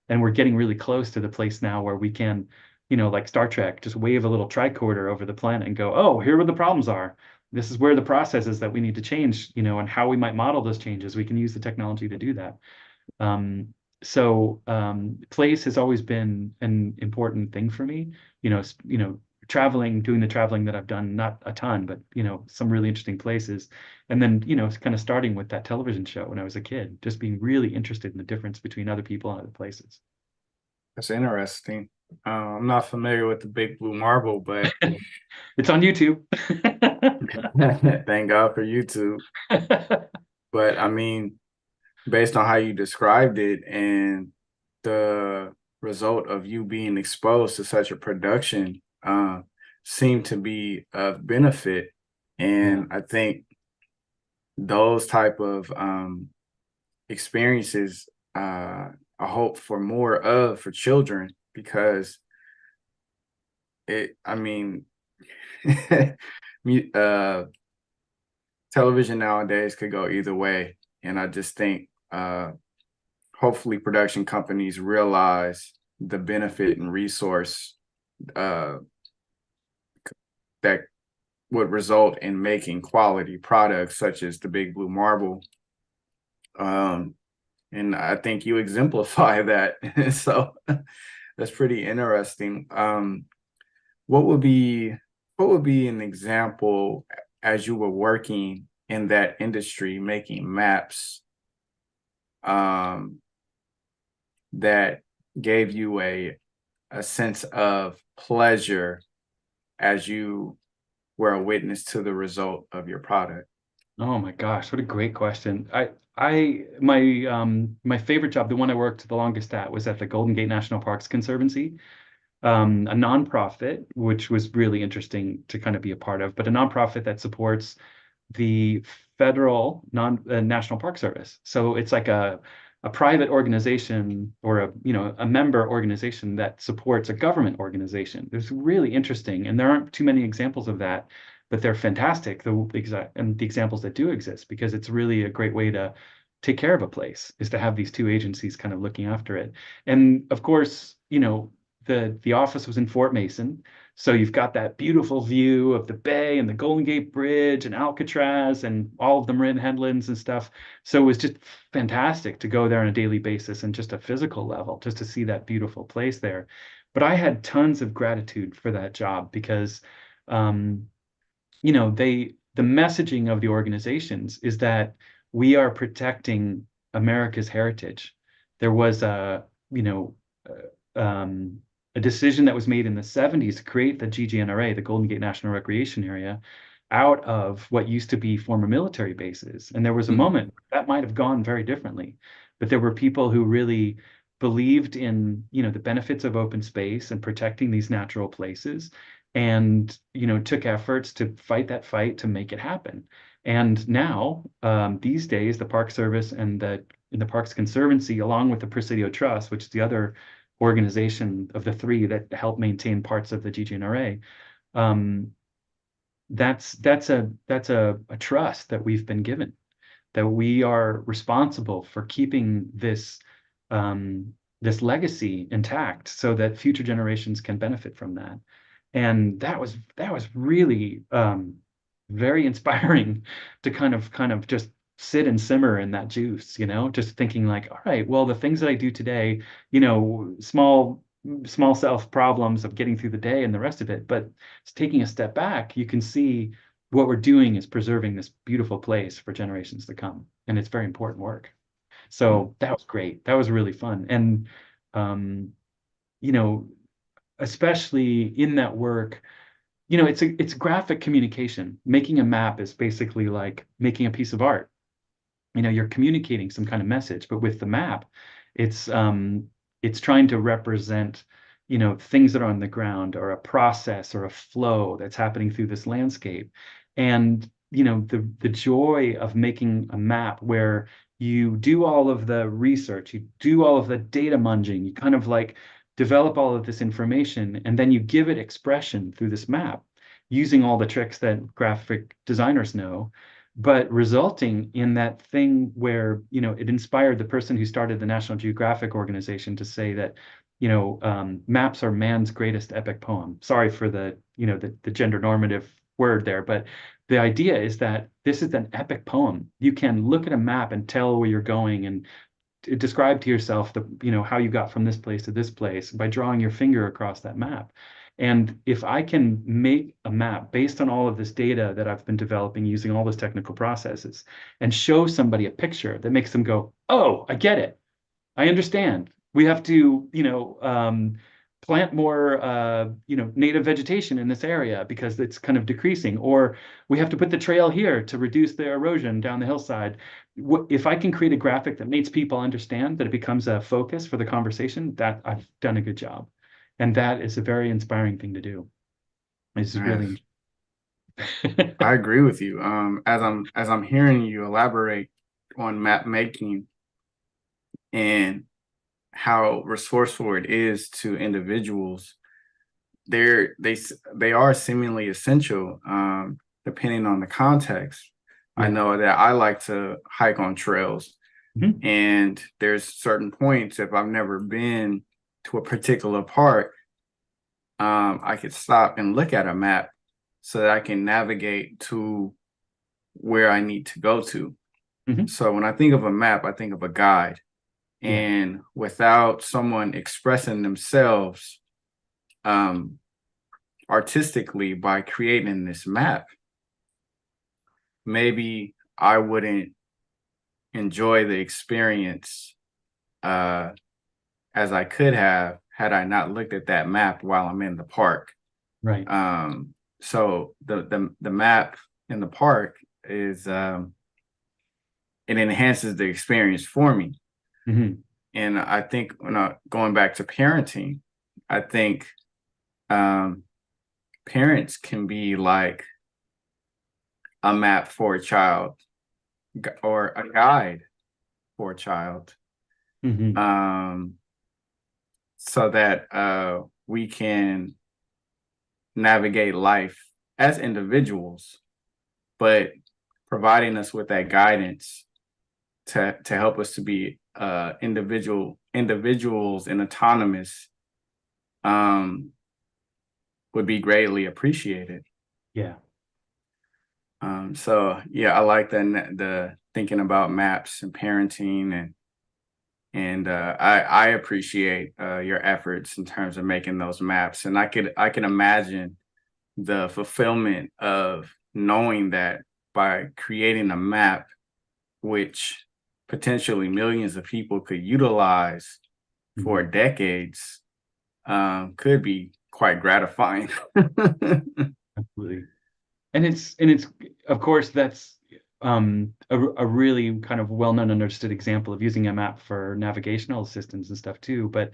And we're getting really close to the place now where we can, like Star Trek, just wave a little tricorder over the planet and go, "Oh, here where the problems are. This is where the process is that we need to change, and how we might model those changes. We can use the technology to do that." So place has always been an important thing for me. Traveling, doing the traveling that I've done, not a ton, but some really interesting places. And then kind of starting with that television show when I was a kid, just being really interested in the difference between other people and other places. That's interesting. I'm not familiar with the Big Blue Marble, but It's on YouTube. thank God for YouTube. But I mean, based on how you described it and the result of you being exposed to such a production, seemed to be of benefit. And I think those type of experiences, I hope for more of for children, because television nowadays could go either way. And I just think hopefully production companies realize the benefit and resource that would result in making quality products such as the Big Blue Marble. And I think you exemplify that. So that's pretty interesting. What would be an example as you were working in that industry making maps that gave you a sense of pleasure as you were a witness to the result of your product? Oh my gosh, what a great question. My favorite job, the one I worked the longest at, was at the Golden Gate National Parks Conservancy, a nonprofit, which was really interesting to kind of be a part of, but a nonprofit that supports the federal National Park Service. So it's like a private organization, or a member organization that supports a government organization. It's really interesting, and there aren't too many examples of that, but they're fantastic. The examples that do exist, because it's really a great way to take care of a place, is to have these two agencies kind of looking after it. And of course, the office was in Fort Mason, so you've got that beautiful view of the bay and the Golden Gate Bridge and Alcatraz and all of the Marin headlands and stuff. So it was just fantastic to go there on a daily basis, and just a physical level, just to see that beautiful place there. But I had tons of gratitude for that job, because um, the messaging of the organizations is that we are protecting America's heritage. There was a decision that was made in the 70s to create the GGNRA, the Golden Gate National Recreation Area, out of what used to be former military bases. And there was a Mhm. moment that might have gone very differently, but there were people who really believed in, the benefits of open space and protecting these natural places, and, took efforts to fight that fight to make it happen. And now, these days, the Park Service and the Parks Conservancy, along with the Presidio Trust, which is the other organization of the three that help maintain parts of the GGNRA, um, that's a trust that we've been given, that we are responsible for keeping this legacy intact, so that future generations can benefit from that. And that was really very inspiring to kind of just sit and simmer in that juice, just thinking like, all right, well, the things that I do today, small self problems of getting through the day and the rest of it, but it's taking a step back, you can see what we're doing is preserving this beautiful place for generations to come, and it's very important work. So that was great. That was really fun. And um, you know, especially in that work, it's graphic communication. Making a map is basically like making a piece of art. You're communicating some kind of message, but with the map, it's trying to represent, things that are on the ground, or a process or a flow that's happening through this landscape. And the joy of making a map where you do all of the research, you do all of the data munging, you kind of like develop all of this information, and then you give it expression through this map, using all the tricks that graphic designers know, but resulting in that thing where, it inspired the person who started the National Geographic organization to say that, maps are man's greatest epic poem. Sorry for the gender normative word there, but the idea is that this is an epic poem. You can look at a map and tell where you're going, and describe to yourself how you got from this place to this place by drawing your finger across that map. And if I can make a map based on all of this data that I've been developing using all those technical processes, and show somebody a picture that makes them go, oh, I get it. I understand. We have to, plant more, native vegetation in this area because it's kind of decreasing, or we have to put the trail here to reduce the erosion down the hillside. If I can create a graphic that makes people understand, that it becomes a focus for the conversation, that I've done a good job. And that is a very inspiring thing to do. It's just Yes, really. I agree with you. As I'm hearing you elaborate on map making and how resourceful it is to individuals, they are seemingly essential, depending on the context. I Yeah. know that I like to hike on trails, Mhm. and there's certain points, if I've never been to a particular park, I could stop and look at a map so that I can navigate to where I need to go to. Mhm. So when I think of a map, I think of a guide. Yeah. And without someone expressing themselves artistically by creating this map, maybe I wouldn't enjoy the experience uh, as I could have had I not looked at that map while I'm in the park. Right. So the map in the park is it enhances the experience for me. Hmm. And I think going back to parenting, I think um, parents can be like a map for a child or a guide for a child, Hmm. um, so that we can navigate life as individuals, but providing us with that guidance to help us to be individuals and autonomous um, would be greatly appreciated. Yeah. So yeah, I like the thinking about maps and parenting, and I appreciate your efforts in terms of making those maps, and I can imagine the fulfillment of knowing that by creating a map, which potentially millions of people could utilize for Hmm. decades, could be quite gratifying. Absolutely. And it's of course that's a really kind of well-known understood example of using a map for navigational assistance and stuff too. But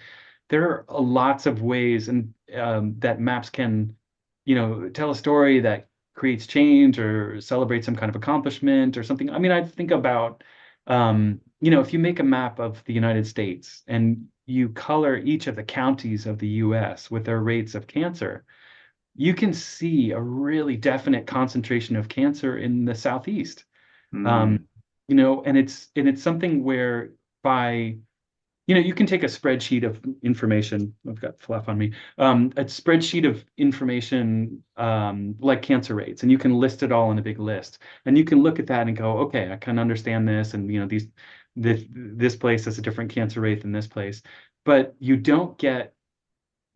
there are lots of ways and that maps can, tell a story that creates change or celebrate some kind of accomplishment or something. I mean, I think about if you make a map of the United States and you color each of the counties of the US with their rates of cancer, you can see a really definite concentration of cancer in the Southeast. Um, Mm, and it's something where by, you can take a spreadsheet of information. I've got fluff on me. A spreadsheet of information like cancer rates, and you can list it all in a big list. And you can look at that and go, okay, I can understand this, and this place has a different cancer rate than this place. But you don't get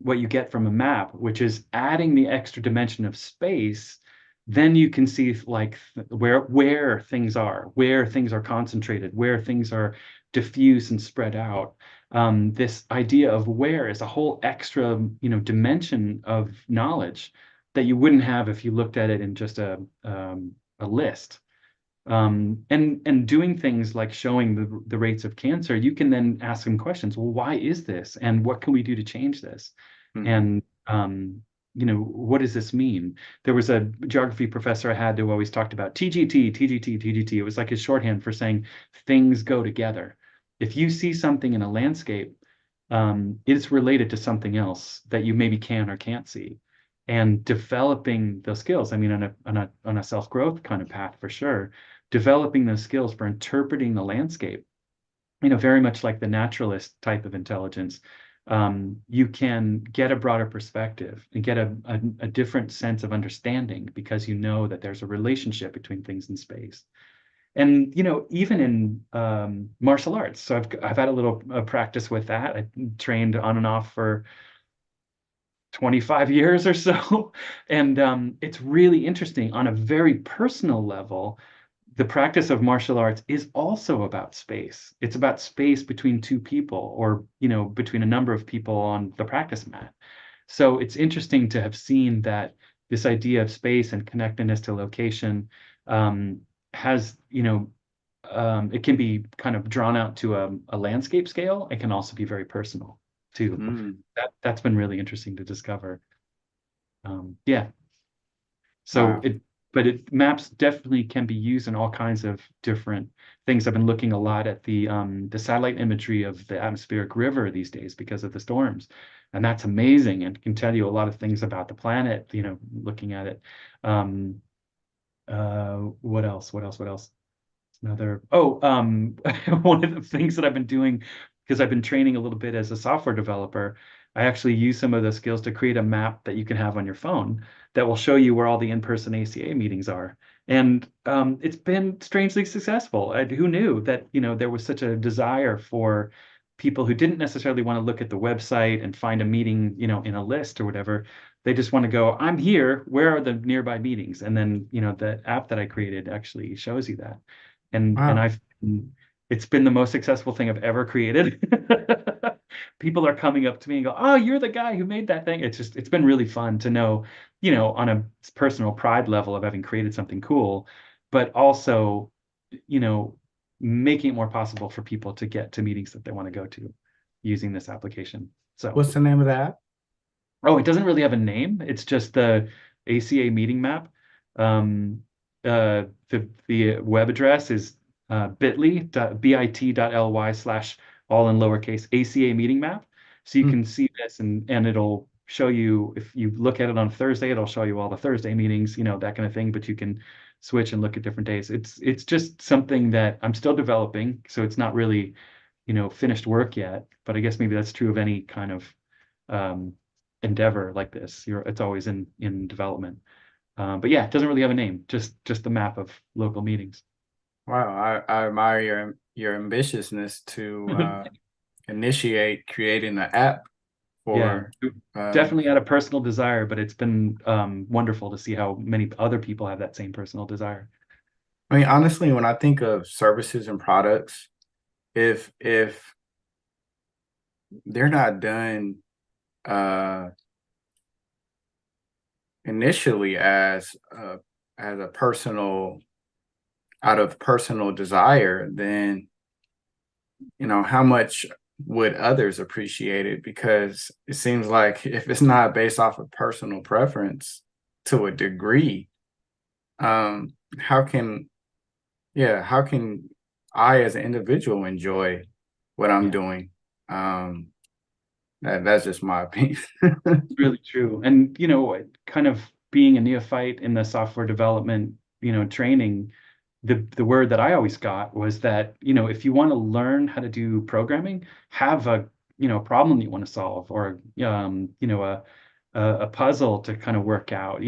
what you get from a map, which is adding the extra dimension of space. Then you can see like where things are concentrated, where things are diffuse and spread out. This idea of where is a whole extra, dimension of knowledge that you wouldn't have if you looked at it in just a list. And doing things like showing the rates of cancer, you can then ask them questions. Well, why is this? And what can we do to change this? mhm, And what does this mean? There was a geography professor I had who always talked about TGT, TGT, TGT. It was like his shorthand for saying things go together. If you see something in a landscape, it's related to something else that you maybe can or can't see. And developing those skills, I mean, on a self-growth kind of path for sure, developing those skills for interpreting the landscape, very much like the naturalist type of intelligence, you can get a broader perspective and get a different sense of understanding because you know that there's a relationship between things in space. And even in martial arts, so I've had a little practice with that. I trained on and off for 25 years or so. And it's really interesting on a very personal level. The practice of martial arts is also about space. It's about space between two people or, between a number of people on the practice mat. So it's interesting to have seen that this idea of space and connectedness to location has, it can be kind of drawn out to a landscape scale. It can also be very personal too. mm, That's been really interesting to discover. Yeah. So wow. maps definitely can be used in all kinds of different things. I've been looking a lot at the satellite imagery of the atmospheric river these days because of the storms, and that's amazing and can tell you a lot of things about the planet. Looking at it. Um, what else? What else? What else? One of the things that I've been doing, because I've been training a little bit as a software developer, I actually use some of those skills to create a map that you can have on your phone that will show you where all the in-person ACA meetings are. And it's been strangely successful. Who knew that, there was such a desire for people who didn't necessarily want to look at the website and find a meeting, in a list or whatever. They just want to go, I'm here, where are the nearby meetings? And then, the app that I created actually shows you that. And Wow. it's been the most successful thing I've ever created. People are coming up to me and go, "Oh, you're the guy who made that thing." It's been really fun to know, on a personal pride level of having created something cool, but also, you know, making it more possible for people to get to meetings that they want to go to using this application. So, What's the name of that? oh, it doesn't really have a name. It's just the ACA meeting map. Um, the web address is bit.ly/ all in lowercase ACA meeting map. So you Hmm. can see this, and it'll show you, if you look at it on Thursday, it'll show you all the Thursday meetings, that kind of thing. But you can switch and look at different days. It's just something that I'm still developing, so it's not really, finished work yet. But I guess maybe that's true of any kind of um, endeavor like this. It's always in development. But yeah, it doesn't really have a name, just the map of local meetings. Wow, I admire your ambitiousness to initiate creating an app Yeah, for uh definitely had a personal desire, but it's been wonderful to see how many other people have that same personal desire. I mean, honestly, when I think of services and products, if they're not done uh initially as a personal out of personal desire, then how much would others appreciate it? Because it seems like if it's not based off of personal preference to a degree, how can how can I as an individual enjoy what I'm Yeah, doing? Um, that's just my opinion. it's really true. And, kind of being a neophyte in the software development, training, the word that I always got was that, if you want to learn how to do programming, have a, problem that you want to solve, or, a puzzle to kind of work out,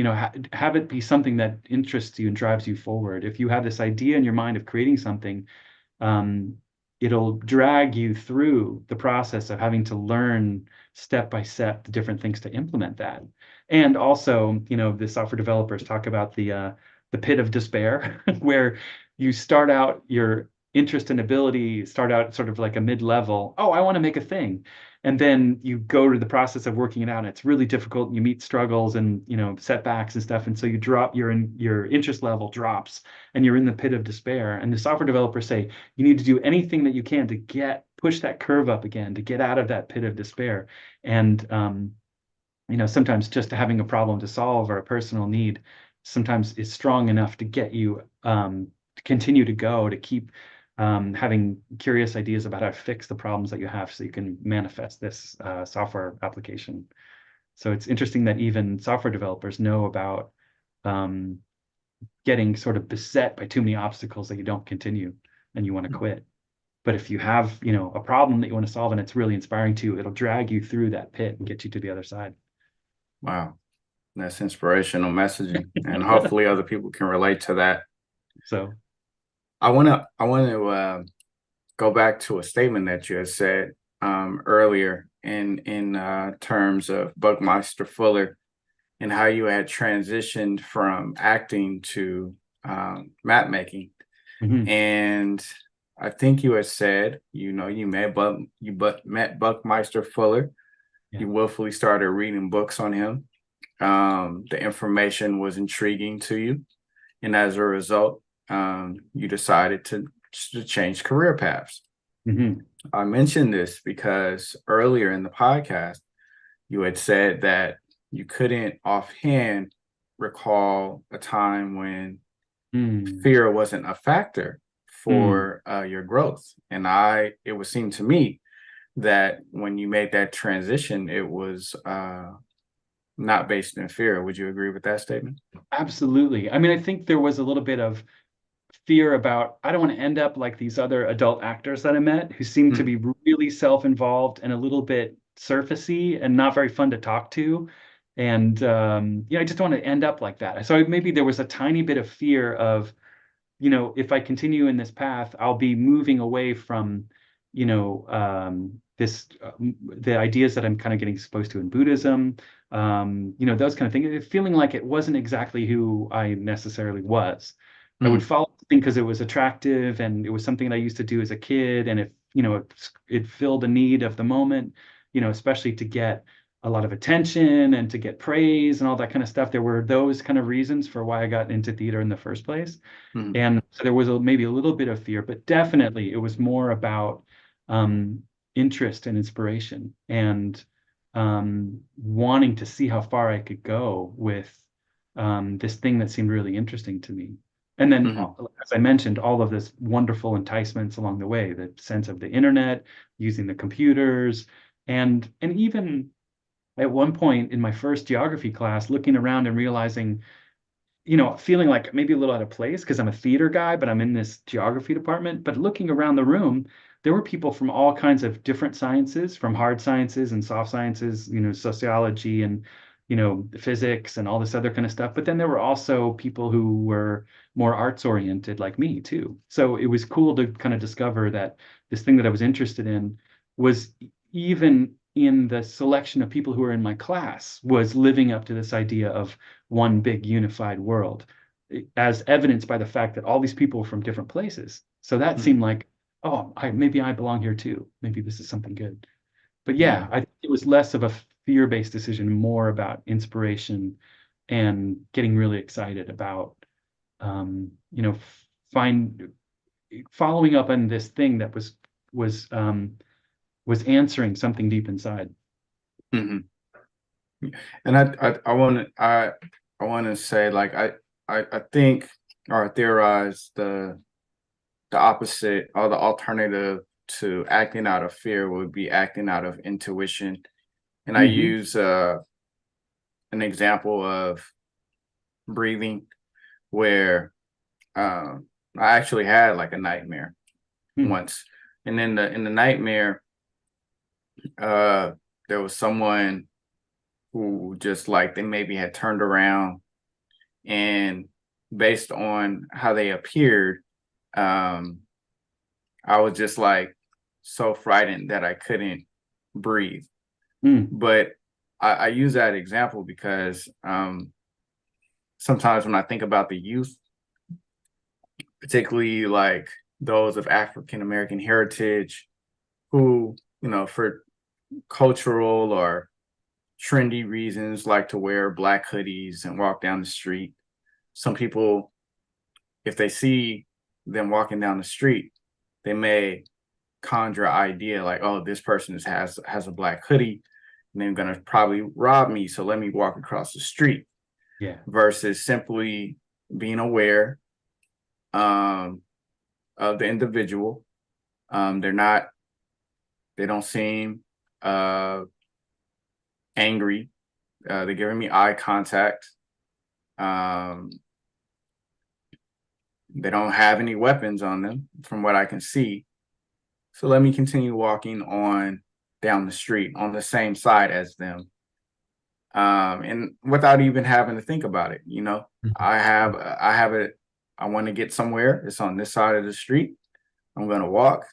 have it be something that interests you and drives you forward. If you have this idea in your mind of creating something, um, it'll drag you through the process of having to learn step by step the different things to implement that. And also, the software developers talk about the pit of despair, where you start out your interest and ability, start out sort of like a mid-level. Oh, I want to make a thing. And then you go to the process of working it out. And it's really difficult. And you meet struggles and, setbacks and stuff. And so you drop your interest level drops, and you're in the pit of despair. And the software developers say you need to do anything that you can to push that curve up again, to get out of that pit of despair. And sometimes just having a problem to solve or a personal need sometimes is strong enough to get you to continue to go, to keep having curious ideas about how to fix the problems that you have, so you can manifest this software application. So it's interesting that even software developers know about um, getting sort of beset by too many obstacles that you don't continue and you want to quit. But if you have, a problem that you want to solve and it's really inspiring to you, it'll drag you through that pit and get you to the other side. Wow, that's inspirational messaging, and hopefully other people can relate to that. So, I want to go back to a statement that you had said earlier in terms of Buckminster Fuller and how you had transitioned from acting to map making. mhm, And I think you had said, you met Buckminster Fuller. yeah. You willfully started reading books on him. The information was intriguing to you, and as a result, you decided to change career paths. Mhm, I mentioned this because earlier in the podcast, you had said that you couldn't offhand recall a time when mm, fear wasn't a factor mm. for your growth. And it would seem to me that when you made that transition, it was not based in fear. Would you agree with that statement? Absolutely. I mean, I think there was a little bit of fear about, I don't want to end up like these other adult actors that I met who seem to Mm, be really self-involved and a little bit surfacey and not very fun to talk to. And I just don't want to end up like that. So maybe there was a tiny bit of fear of, if I continue in this path, I'll be moving away from, the ideas that I'm kind of getting exposed to in Buddhism, those kind of things, feeling like it wasn't exactly who I necessarily was. I would Mm, follow something because it was attractive and it was something that I used to do as a kid, and it filled a need of the moment, especially to get a lot of attention and to get praise and all that kind of stuff. There were those kind of reasons for why I got into theater in the first place. mm, And so there was maybe a little bit of fear, but definitely it was more about um, interest and inspiration and wanting to see how far I could go with this thing that seemed really interesting to me. And then, mm, as I mentioned, all of this wonderful enticements along the way, the sense of the internet, using the computers, and even at one point in my first geography class, looking around and realizing, feeling like maybe a little out of place because I'm a theater guy, but I'm in this geography department. But looking around the room, there were people from all kinds of different sciences, from hard sciences and soft sciences, sociology and, physics and all this other kind of stuff. But then there were also people who were more arts oriented like me too. So it was cool to kind of discover that this thing that I was interested in was even in the selection of people who were in my class was living up to this idea of one big unified world, as evidenced by the fact that all these people were from different places. So that mm. seemed like, oh, maybe I belong here too. Maybe this is something good. But yeah, Yeah. I think it was less of a fear-based decision, more about inspiration and getting really excited about, um, you know, find following up on this thing that was um, was answering something deep inside. Hmm. And I want to say like I think or theorize the opposite or the alternative to acting out of fear would be acting out of intuition. And I Hmm. use an example of breathing where I actually had like a nightmare once. And then in the nightmare, uh, there was someone who just like they maybe had turned around and based on how they appeared, um, I was just like so frightened that I couldn't breathe. Mm. But I use that example because sometimes when I think about the youth, particularly like those of African American heritage, who, for cultural or trendy reasons like to wear black hoodies and walk down the street. Some people, if they see them walking down the street, they may conjure idea like, oh, this person has a black hoodie and they're gonna probably rob me. So let me walk across the street Yeah. versus simply being aware um, of the individual. They're not, they don't seem uh, angry. They're giving me eye contact. Um, they don't have any weapons on them from what I can see. So let me continue walking on down the street on the same side as them. And without even having to think about it, I have it. I want to get somewhere. It's on this side of the street. I'm going to walk.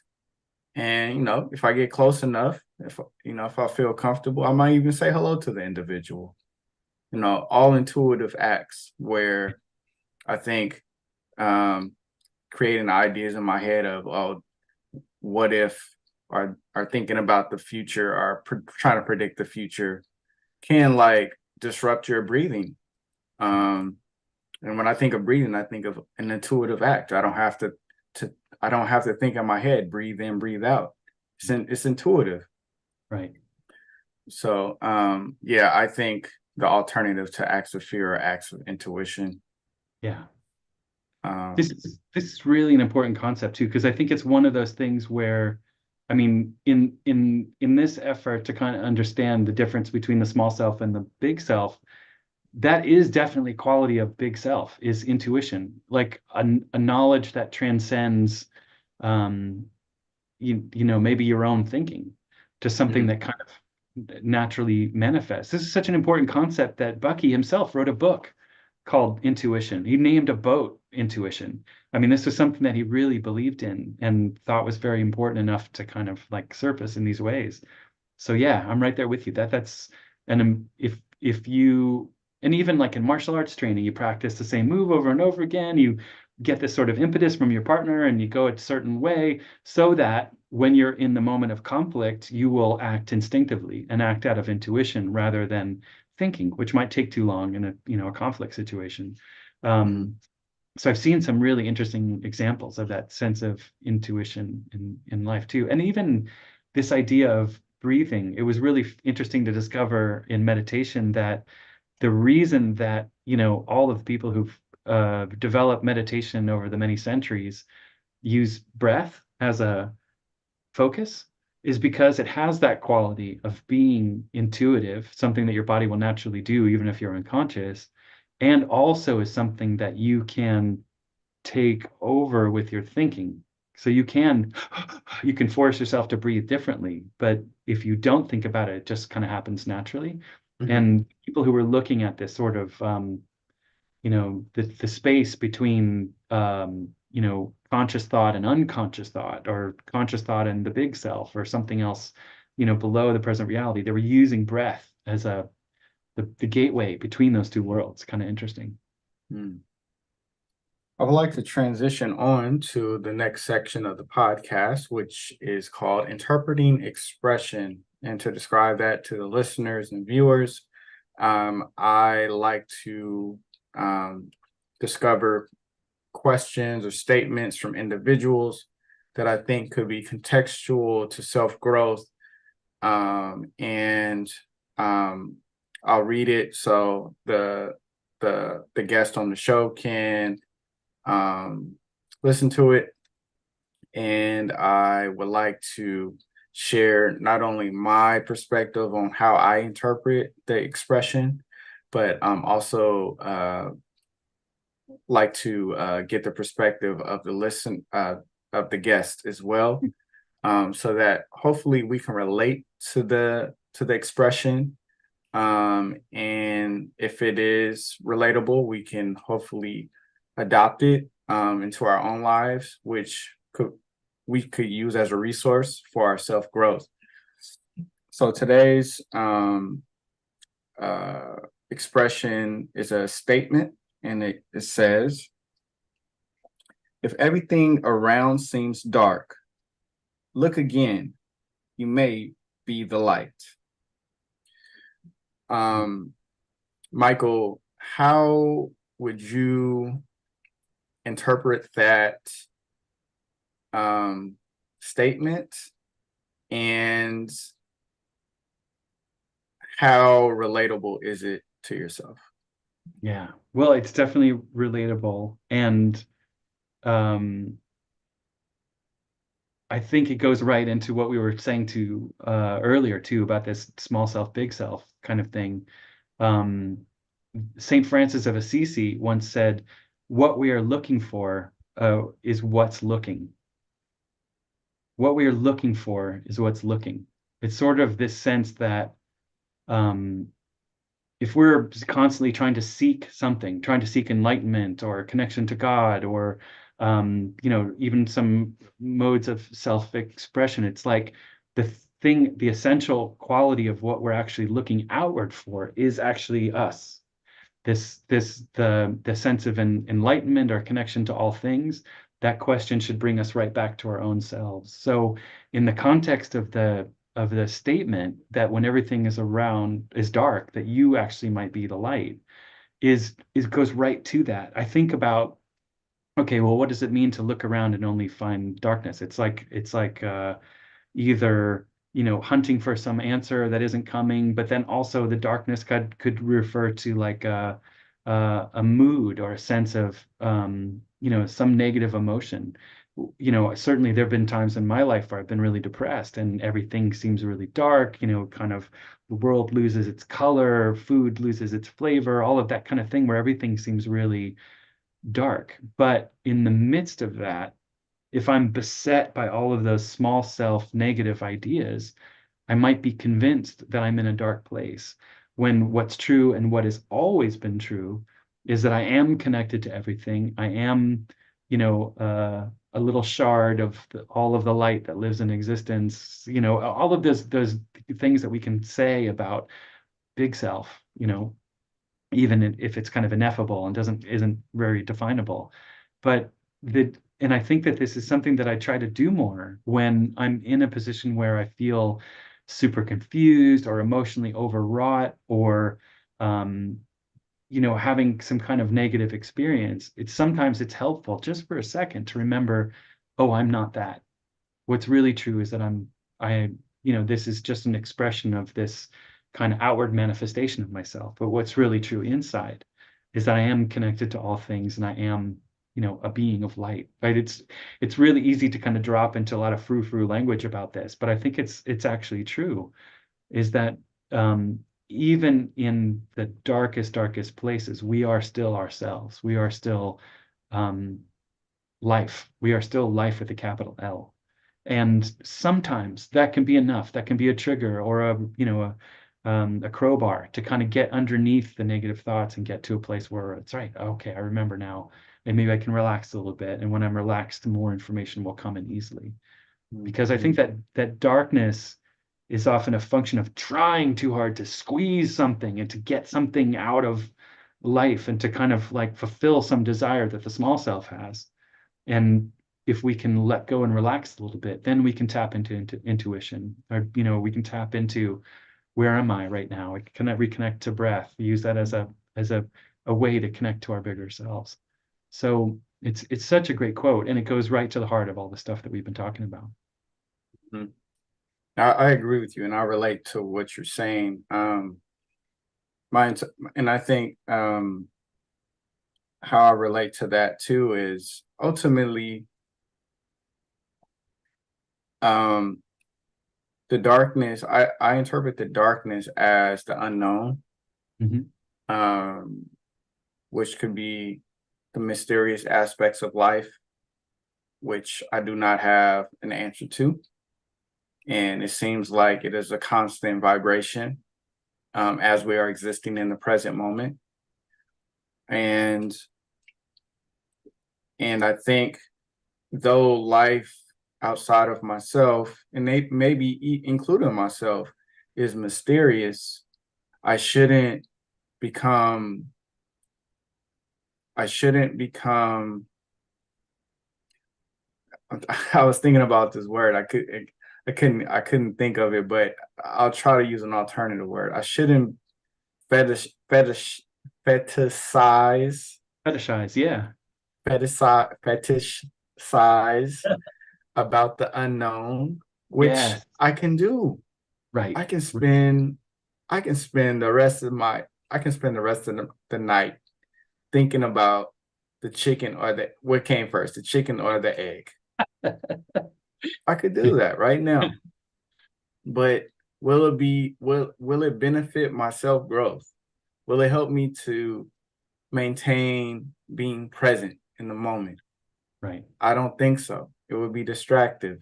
And, if I get close enough, if I feel comfortable, I might even say hello to the individual. All intuitive acts where I think um, creating ideas in my head of, oh, what if, are thinking about the future, are trying to predict the future, can like disrupt your breathing. Um, and when I think of breathing, I think of an intuitive act. To I don't have to think in my head, breathe in, breathe out. It's intuitive. Right. So yeah, I think the alternative to acts of fear are acts of intuition. Yeah. Um, This is really an important concept too, because I think it's one of those things where, I mean, in this effort to kind of understand the difference between the small self and the big self, that is definitely quality of big self is intuition, like a knowledge that transcends, um, maybe your own thinking to something mhm, that kind of naturally manifests. This is such an important concept that Bucky himself wrote a book called intuition. He named a boat Intuition. I mean, this was something that he really believed in and thought was very important enough to kind of like surface in these ways. So yeah, I'm right there with you. That's and if you, and even like in martial arts training, you practice the same move over and over again. You get this sort of impetus from your partner and you go a certain way so that when you're in the moment of conflict, you will act instinctively and act out of intuition rather than thinking, which might take too long in a conflict situation. So I've seen some really interesting examples of that sense of intuition in life too. And even this idea of breathing, it was really interesting to discover in meditation that the reason that, all of the people who've developed meditation over the many centuries use breath as a focus is because it has that quality of being intuitive, something that your body will naturally do even if you're unconscious, and also is something that you can take over with your thinking. So you can force yourself to breathe differently, but if you don't think about it, it just kind of happens naturally. And people who were looking at this sort of the space between conscious thought and unconscious thought, or conscious thought and the big self, or something else, below the present reality, they were using breath as the gateway between those two worlds. Kind of interesting. I would like to transition on to the next section of the podcast, which is called Interpreting Expression. And to describe that to the listeners and viewers, I like to discover questions or statements from individuals that I think could be contextual to self-growth. And I'll read it so the guest on the show can listen to it. And I would like to share not only my perspective on how I interpret the expression, but also like to get the perspective of of the guest as well, so that hopefully we can relate to the expression. And if it is relatable, we can hopefully adopt it into our own lives, which we could use as a resource for our self-growth. So today's expression is a statement, and it says, if everything around seems dark, look again, you may be the light. Micheal, how would you interpret that statement, and how relatable is it to yourself? Yeah, well, it's definitely relatable, and I think it goes right into what we were saying to earlier too, about this small self, big self kind of thing. Saint Francis of Assisi once said, "What we are looking for is what's looking. What we are looking for is what's looking." It's sort of this sense that if we're constantly trying to seek something, trying to seek enlightenment or connection to God, or even some modes of self-expression, it's like the essential quality of what we're actually looking outward for is actually us. The sense of enlightenment or connection to all things. That question should bring us right back to our own selves. So in the context of the statement that when everything is around is dark, that you actually might be the light, is goes right to that. I think about, okay, well, what does it mean to look around and only find darkness? It's like either hunting for some answer that isn't coming, but then also the darkness could refer to like a mood or a sense of some negative emotion. Certainly there have been times in my life where I've been really depressed and everything seems really dark, kind of the world loses its color, food loses its flavor, all of that kind of thing, where everything seems really dark. But in the midst of that, if I'm beset by all of those small self negative ideas, I might be convinced that I'm in a dark place, when what's true and what has always been true is that I am connected to everything. I am, a little shard of all of the light that lives in existence. All of those things that we can say about big self, even if it's kind of ineffable and isn't very definable. But and I think that this is something that I try to do more when I'm in a position where I feel super confused or emotionally overwrought, or having some kind of negative experience. Sometimes it's helpful just for a second to remember, oh, I'm not that. What's really true is that this is just an expression of this kind of outward manifestation of myself. But what's really true inside is that I am connected to all things, and I am, a being of light, right? It's really easy to kind of drop into a lot of frou-frou language about this, but I think it's actually true, is that even in the darkest places, we are still ourselves. We are still life. We are still life with a capital L. And sometimes that can be enough. That can be a trigger, or a crowbar to kind of get underneath the negative thoughts and get to a place where it's right. Okay, I remember now, and maybe I can relax a little bit. And when I'm relaxed, more information will come in easily. Because I think that darkness is often a function of trying too hard to squeeze something and to get something out of life, and to kind of like fulfill some desire that the small self has. And if we can let go and relax a little bit, then we can tap into intuition, or we can tap into, where am I right now? We can reconnect to breath, use that as a way to connect to our bigger selves. So it's such a great quote, and it goes right to the heart of all the stuff that we've been talking about. Mhm. I agree with you, and I relate to what you're saying. And I think how I relate to that too is ultimately the darkness. I interpret the darkness as the unknown, Mm-hmm. which could be the mysterious aspects of life, which I do not have an answer to. And it seems like it is a constant vibration as we are existing in the present moment. And I think, though life outside of myself, and maybe including myself, is mysterious, I shouldn't become I was thinking about this word. I couldn't think of it, but I'll try to use an alternative word. I shouldn't fetish fetish fetishize Fetishize, yeah. fetishize about the unknown, which Yes. I can do. Right. I can spend I can spend the rest of the night thinking about the chicken or what came first, the chicken or the egg. I could do that right now. But will it benefit my self-growth? Will it help me to maintain being present in the moment? Right. I don't think so. It would be distractive,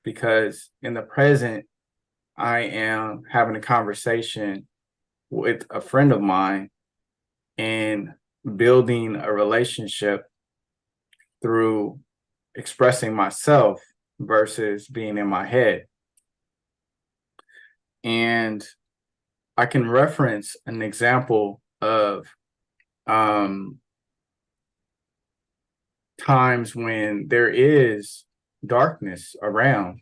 because in the present, I am having a conversation with a friend of mine and building a relationship through expressing myself versus being in my head. And I can reference an example of um, times when there is darkness around.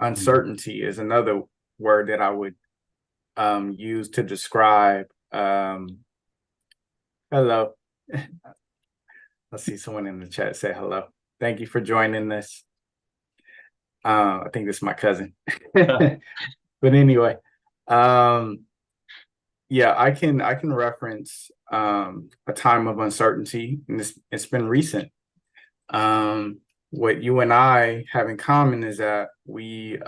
Mm. Uncertainty is another word that I would use to describe. Hello. I see someone in the chat say hello. Thank you for joining this. I think this is my cousin. But anyway, yeah, I can reference a time of uncertainty, and it's been recent. What you and I have in common is that we're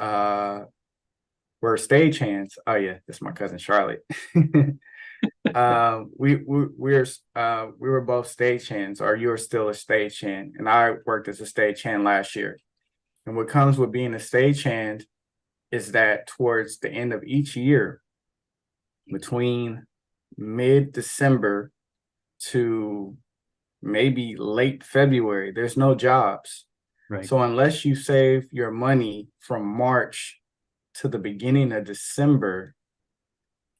stagehands. Oh yeah, that's my cousin Charlotte. We were both stagehands, or you're still a stagehand, and I worked as a stagehand last year. And what comes with being a stagehand is that towards the end of each year, between mid-December to maybe late February. There's no jobs. Right. So unless you save your money from March to the beginning of December,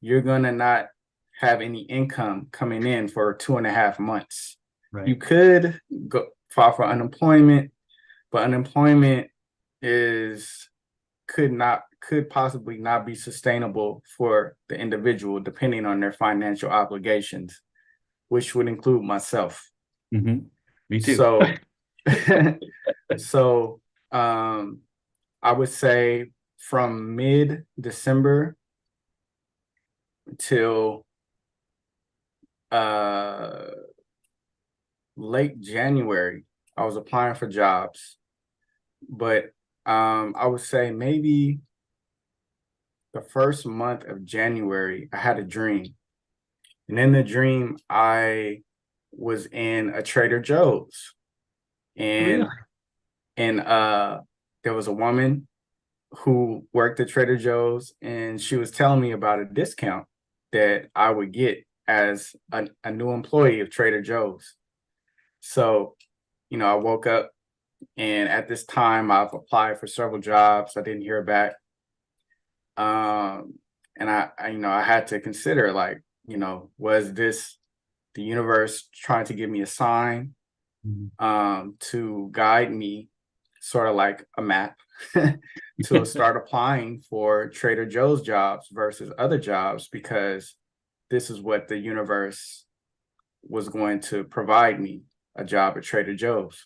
you're going to not have any income coming in for 2.5 months. Right. You could go file for unemployment, but unemployment could possibly not be sustainable for the individual depending on their financial obligations, which would include myself. Mm-hmm. Me too. So, so I would say from mid-December till late January, I was applying for jobs. But I would say maybe the first month of January, I had a dream. And in the dream, I was in a Trader Joe's. And Really? and there was a woman who worked at Trader Joe's, and she was telling me about a discount that I would get as a new employee of Trader Joe's. So, I woke up, and at this time I've applied for several jobs. I didn't hear back. And I had to consider, like, was this the universe trying to give me a sign to guide me, sort of like a map, to start applying for Trader Joe's jobs versus other jobs, because this is what the universe was going to provide me, a job at Trader Joe's.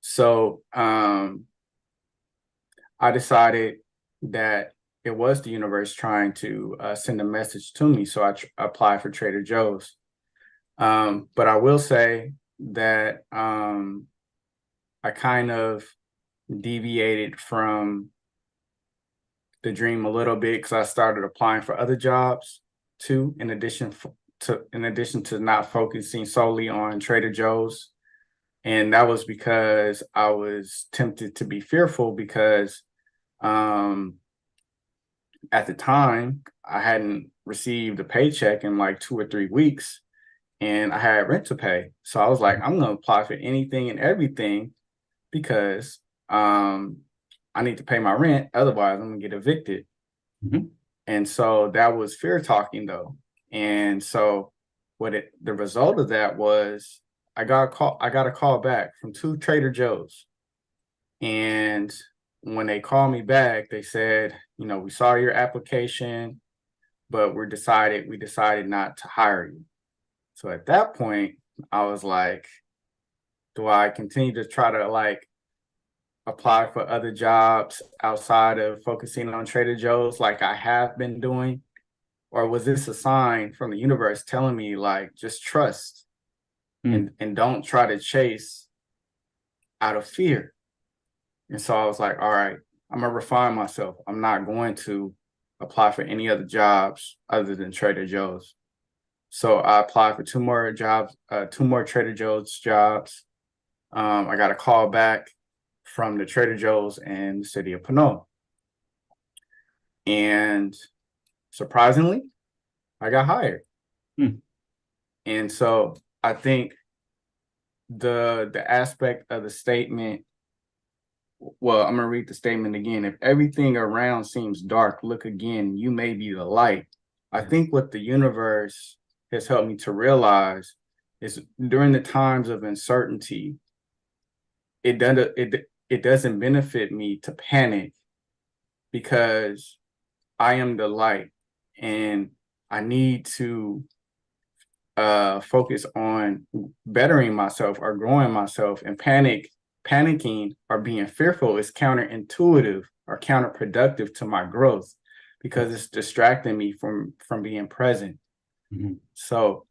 So I decided that it was the universe trying to send a message to me. So I applied for Trader Joe's. But I will say that I kind of deviated from the dream a little bit, because I started applying for other jobs too, in addition to not focusing solely on Trader Joe's. And that was because I was tempted to be fearful, because at the time I hadn't received a paycheck in like 2 or 3 weeks, and I had rent to pay. So I was like, I'm going to apply for anything and everything, because I need to pay my rent. Otherwise, I'm going to get evicted. Mm-hmm. And so that was fear talking, though. And so the result of that was I got a call back from 2 Trader Joe's. And when they called me back, they said, we saw your application, but we decided not to hire you. So at that point, I was like, do I continue to try to like apply for other jobs outside of focusing on Trader Joe's like I have been doing? Or was this a sign from the universe telling me, like, just trust and don't try to chase out of fear? And so I was like, all right, I'm going to refine myself. I'm not going to apply for any other jobs other than Trader Joe's. So I applied for 2 more jobs, 2 more Trader Joe's jobs. I got a call back from the Trader Joe's in the city of Pinole. And surprisingly, I got hired. And so I think the aspect of the statement, well, I'm going to read the statement again. If everything around seems dark, look again, you may be the light. I think what the universe has helped me to realize is during the times of uncertainty, it doesn't benefit me to panic, because I am the light, and I need to focus on bettering myself or growing myself. And panicking or being fearful is counterintuitive or counterproductive to my growth, because it's distracting me from being present. So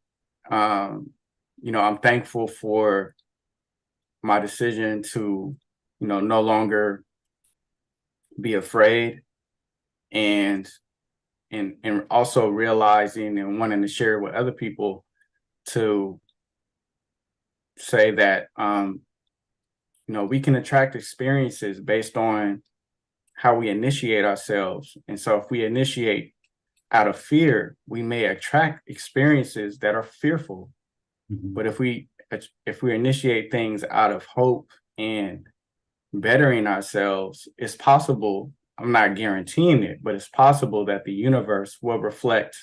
I'm thankful for my decision to no longer be afraid, and also realizing and wanting to share with other people, to say that we can attract experiences based on how we initiate ourselves. And so if we initiate out of fear, we may attract experiences that are fearful. But if we initiate things out of hope and bettering ourselves, it's possible. I'm not guaranteeing it, but it's possible that the universe will reflect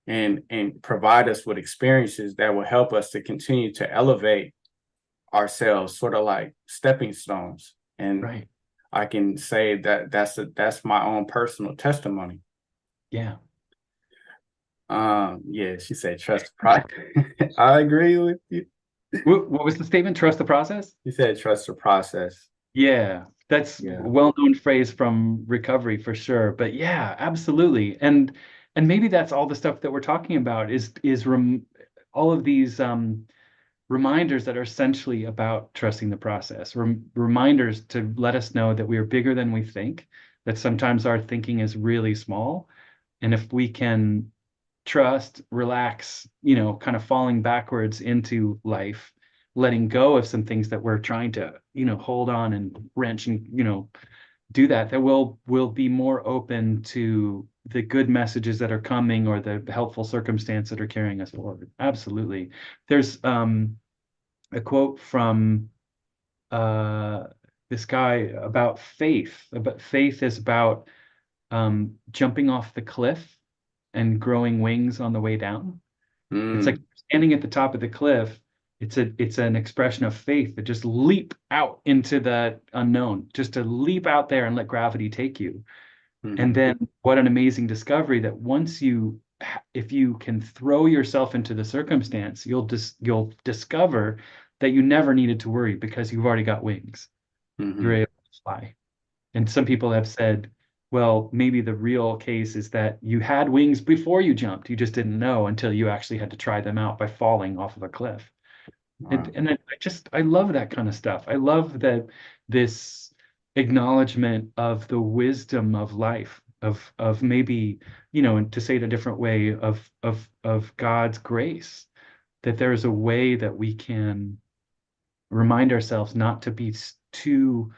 and provide us with experiences that will help us to continue to elevate ourselves, sort of like stepping stones. And Right. I can say that that's my own personal testimony. Yeah. Yeah, she said trust the process. I agree with you. What was the statement? Trust the process? She said trust the process. Yeah, that's a Yeah. well-known phrase from recovery for sure. But yeah, absolutely. And maybe that's all the stuff that we're talking about is all of these reminders that are essentially about trusting the process, reminders to let us know that we are bigger than we think, that sometimes our thinking is really small. And if we can trust, relax, kind of falling backwards into life, letting go of some things that we're trying to, hold on and wrench and, do that, that we'll be more open to the good messages that are coming or the helpful circumstance that are carrying us forward. Absolutely. There's a quote from this guy about faith. But faith is about jumping off the cliff and growing wings on the way down. It's like standing at the top of the cliff. It's an expression of faith that just leap out into the unknown, just to leap out there and let gravity take you. And then what an amazing discovery that if you can throw yourself into the circumstance, you'll discover that you never needed to worry because you've already got wings. You're able to fly. And some people have said, well, maybe the real case is that you had wings before you jumped. You just didn't know until you actually had to try them out by falling off of a cliff. Wow. And I love that kind of stuff. I love that this acknowledgement of the wisdom of life, of maybe, and to say it a different way, of God's grace, that there's a way that we can remind ourselves not to be too,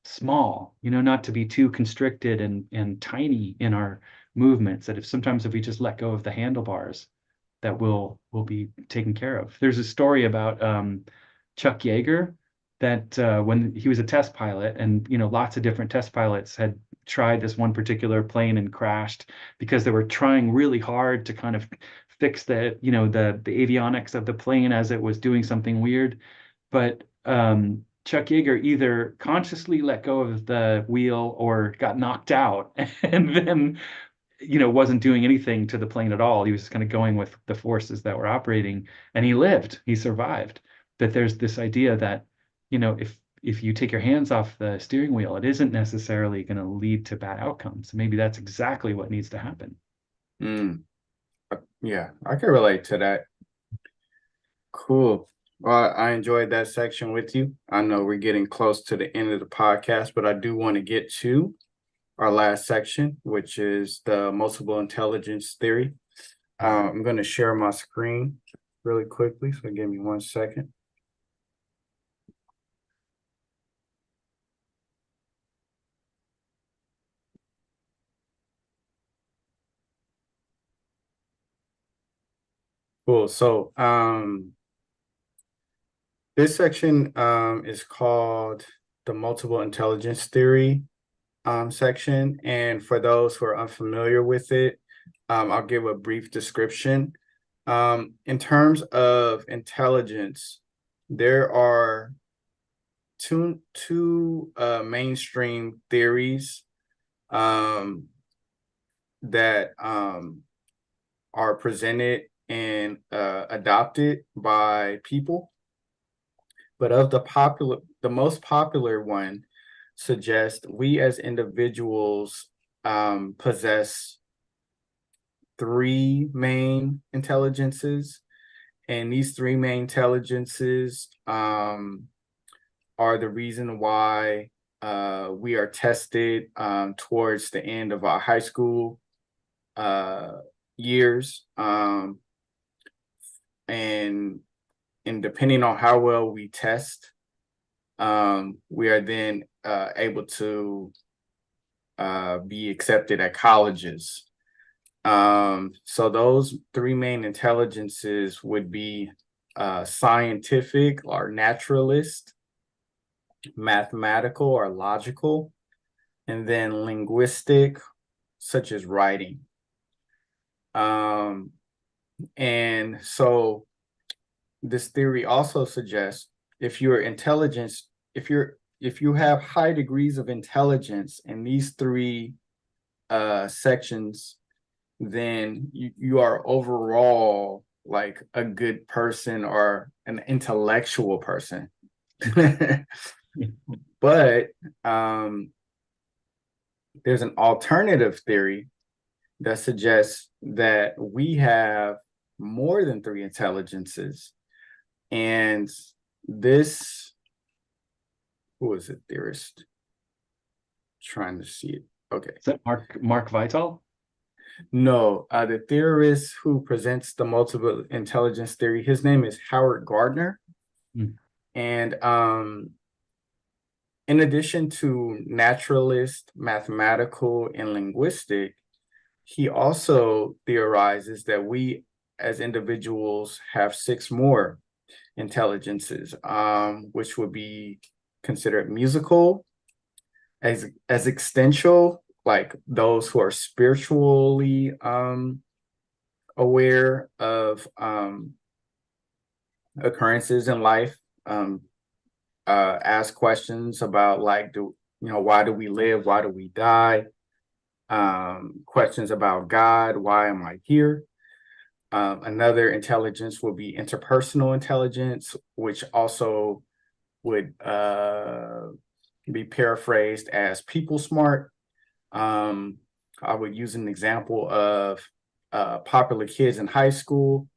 small, not to be too constricted and tiny in our movements, that if we just let go of the handlebars, that will be taken care of. There's a story about Chuck Yeager that when he was a test pilot, and lots of different test pilots had tried this one particular plane and crashed because they were trying really hard to kind of fix the avionics of the plane as it was doing something weird. But Chuck Yeager either consciously let go of the wheel or got knocked out and then wasn't doing anything to the plane at all. He was just kind of going with the forces that were operating, and he survived. But there's this idea that, if you take your hands off the steering wheel, it isn't necessarily going to lead to bad outcomes. Maybe that's exactly what needs to happen. Yeah, I can relate to that. Cool. Well, I enjoyed that section with you. I know we're getting close to the end of the podcast, but I do want to get to our last section, which is the multiple intelligence theory. I'm going to share my screen really quickly, so give me 1 second. Cool. So this section is called the multiple intelligence theory section. And for those who are unfamiliar with it, I'll give a brief description. In terms of intelligence, there are two mainstream theories that are presented and adopted by people. But of the most popular one suggests we as individuals possess 3 main intelligences, and these 3 main intelligences are the reason why we are tested towards the end of our high school years, and depending on how well we test, we are then able to be accepted at colleges. So those three main intelligences would be scientific or naturalist, mathematical or logical, and then linguistic, such as writing. And so this theory also suggests if your intelligence, if you have high degrees of intelligence in these three sections, then you are overall like a good person or an intellectual person. But there's an alternative theory that suggests that we have more than three intelligences. And this, who is it, theorist? Trying to see it. Okay. Is that Mark Vital? No, the theorist who presents the multiple intelligence theory, his name is Howard Gardner. And in addition to naturalist, mathematical, and linguistic, he also theorizes that we as individuals have six more intelligences, which would be considered musical, as existential, like those who are spiritually aware of occurrences in life, ask questions about like, why do we live? Why do we die? Questions about God, why am I here? Another intelligence will be interpersonal intelligence, which also would be paraphrased as people smart. I would use an example of popular kids in high school.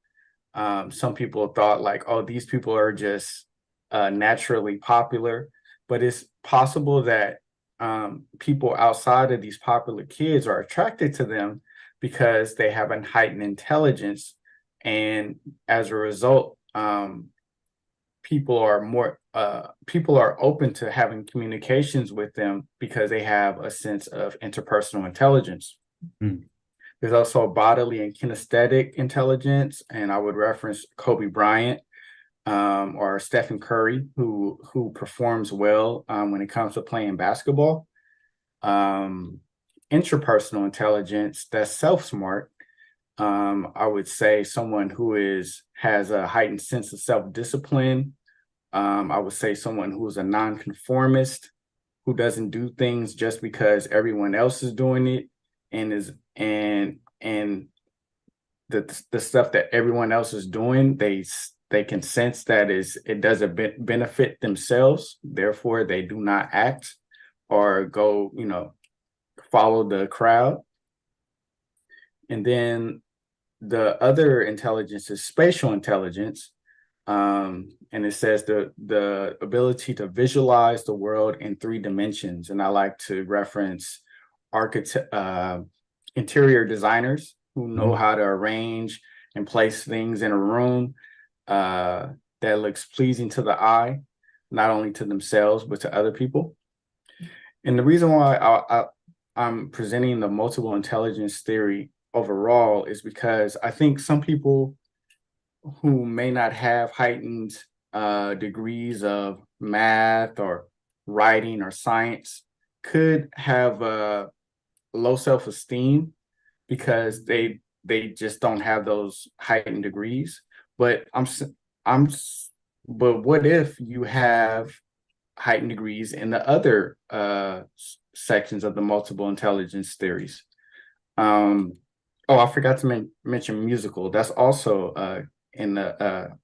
Some people thought like, oh, these people are just naturally popular, but it's possible that people outside of these popular kids are attracted to them because they have a heightened intelligence, and as a result, people are open to having communications with them because they have a sense of interpersonal intelligence. There's also bodily and kinesthetic intelligence, and I would reference Kobe Bryant or Stephen Curry, who performs well when it comes to playing basketball. Intrapersonal intelligence, that's self-smart. I would say someone who has a heightened sense of self-discipline. I would say someone who's a nonconformist, who doesn't do things just because everyone else is doing it, and the stuff that everyone else is doing, they can sense that it doesn't benefit themselves, therefore they do not act or go, follow the crowd. And then the other intelligence is spatial intelligence. And it says the ability to visualize the world in three dimensions. And I like to reference interior designers who know how to arrange and place things in a room that looks pleasing to the eye, not only to themselves, but to other people. And the reason why I'm presenting the multiple intelligence theory overall is because I think some people who may not have heightened degrees of math or writing or science could have low self-esteem because they just don't have those heightened degrees. But but what if you have heightened degrees in the other sections of the multiple intelligence theories? I forgot to mention musical. That's also in a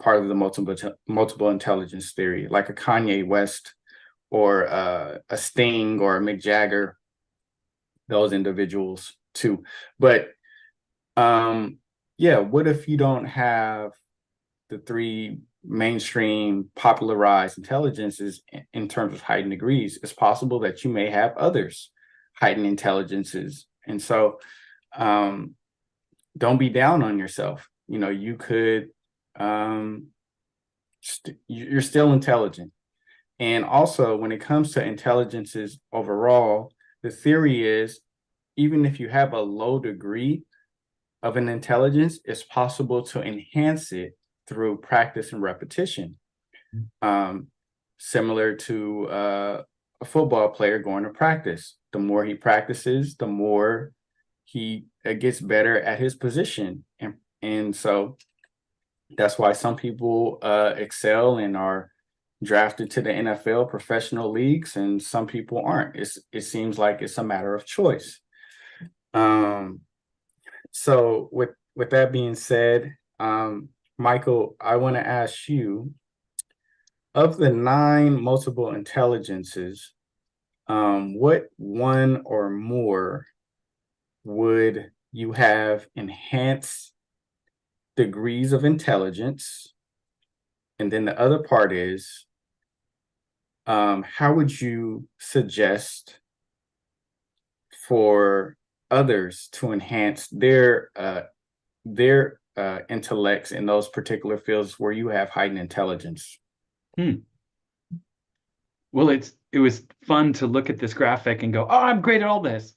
part of the multiple intelligence theory, like a Kanye West or a Sting or a Mick Jagger, those individuals too. But what if you don't have the three mainstream popularized intelligences in terms of heightened degrees? It's possible that you may have others heightened intelligences. And so don't be down on yourself. You could, you're still intelligent. And also when it comes to intelligences overall, The theory is even if you have a low degree of an intelligence, it's possible to enhance it through practice and repetition. Um, Similar to a football player going to practice. The more he practices, the more he gets better at his position. And so that's why some people excel and are drafted to the NFL professional leagues, and some people aren't. It seems like it's a matter of choice. Um, so with that being said, Michael, I want to ask you, of the nine multiple intelligences, what one or more would you have enhanced degrees of intelligence? And then the other part is, how would you suggest for others to enhance their intellects in those particular fields where you have heightened intelligence? Hmm. Well, it was fun to look at this graphic and go, oh, I'm great at all this.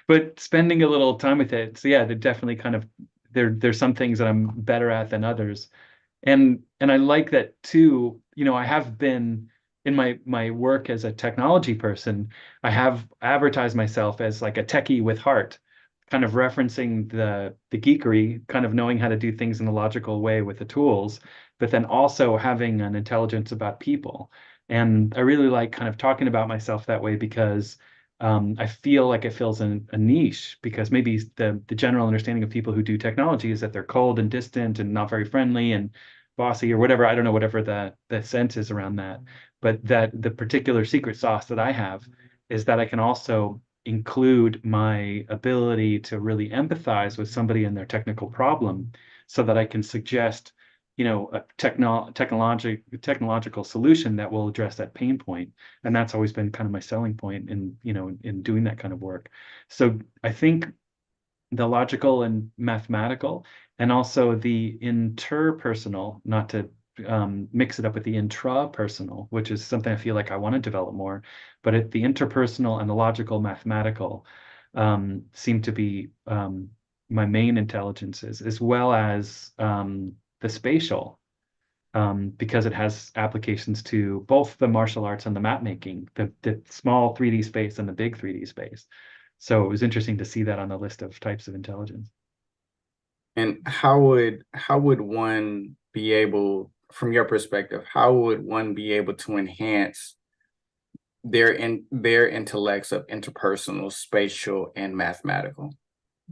But spending a little time with it, so yeah, they're definitely kind of there's some things that I'm better at than others. And I like that too. I have been in my work as a technology person, I have advertised myself as like a techie with heart, kind of referencing the geekery, kind of knowing how to do things in a logical way with the tools, but then also having an intelligence about people. And I really like kind of talking about myself that way because I feel like it fills in a niche, because maybe the general understanding of people who do technology is that they're cold and distant and not very friendly and bossy or whatever. I don't know, whatever the sense is around that. But that the particular secret sauce that I have is that I can also include my ability to really empathize with somebody and their technical problem, so that I can suggest, a technological solution that will address that pain point. And that's always been kind of my selling point in doing that kind of work. So I think the logical and mathematical, and also the interpersonal, not to mix it up with the intrapersonal, which is something I feel like I want to develop more. But the interpersonal and the logical mathematical seem to be my main intelligences, as well as the spatial, because it has applications to both the martial arts and the map making, the small 3D space and the big 3D space. So it was interesting to see that on the list of types of intelligence. And how would one be able, from your perspective, how would one be able to enhance their intellects of interpersonal, spatial, and mathematical?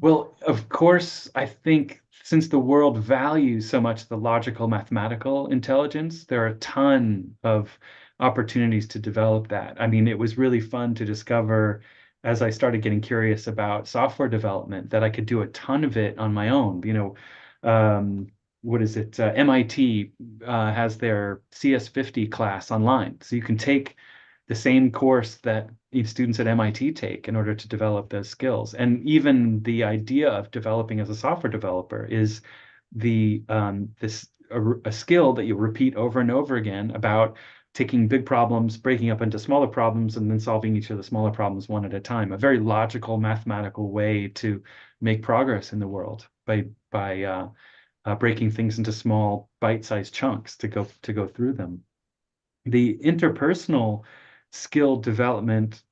Well, of course, I think since the world values so much the logical mathematical intelligence, there are a ton of opportunities to develop that. I mean, it was really fun to discover as I started getting curious about software development that I could do a ton of it on my own. Um, what is it? MIT has their CS50 class online. So you can take the same course that students at MIT take in order to develop those skills. And even the idea of developing as a software developer is a skill that you repeat over and over again, about taking big problems, breaking up into smaller problems, and then solving each of the smaller problems one at a time. A very logical, mathematical way to make progress in the world by breaking things into small, bite-sized chunks to go through them. The interpersonal skill development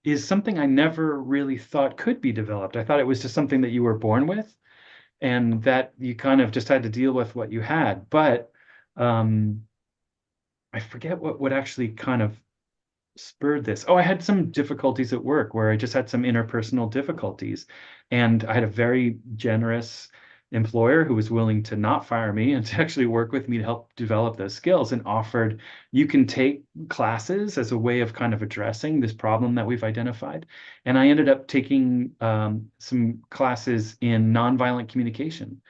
is something I never really thought could be developed. I thought it was just something that you were born with, and that you kind of just had to deal with what you had. But um, I forget what actually kind of spurred this. Oh, I had some difficulties at work where I just had some interpersonal difficulties. And I had a very generous employer who was willing to not fire me and to actually work with me to help develop those skills, and offered, you can take classes as a way of kind of addressing this problem that we've identified. And I ended up taking some classes in nonviolent communication.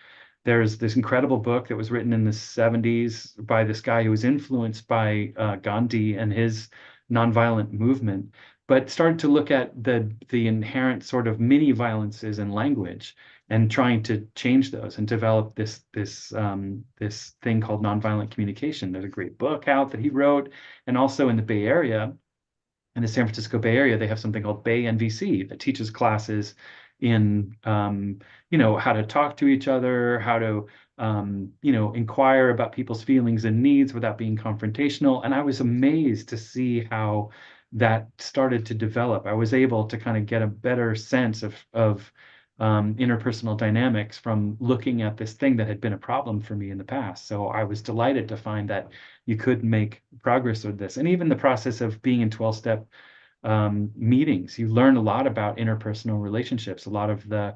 There's this incredible book that was written in the 70s by this guy who was influenced by Gandhi and his nonviolent movement, but started to look at the inherent sort of mini violences in language, and trying to change those and develop this thing called nonviolent communication. There's a great book out that he wrote, and also in the Bay Area, in the San Francisco Bay Area, they have something called Bay NVC that teaches classes in, how to talk to each other, how to, inquire about people's feelings and needs without being confrontational. And I was amazed to see how that started to develop. I was able to kind of get a better sense of interpersonal dynamics from looking at this thing that had been a problem for me in the past. So I was delighted to find that you could make progress with this. And even the process of being in 12-step meetings, you learn a lot about interpersonal relationships. A lot of the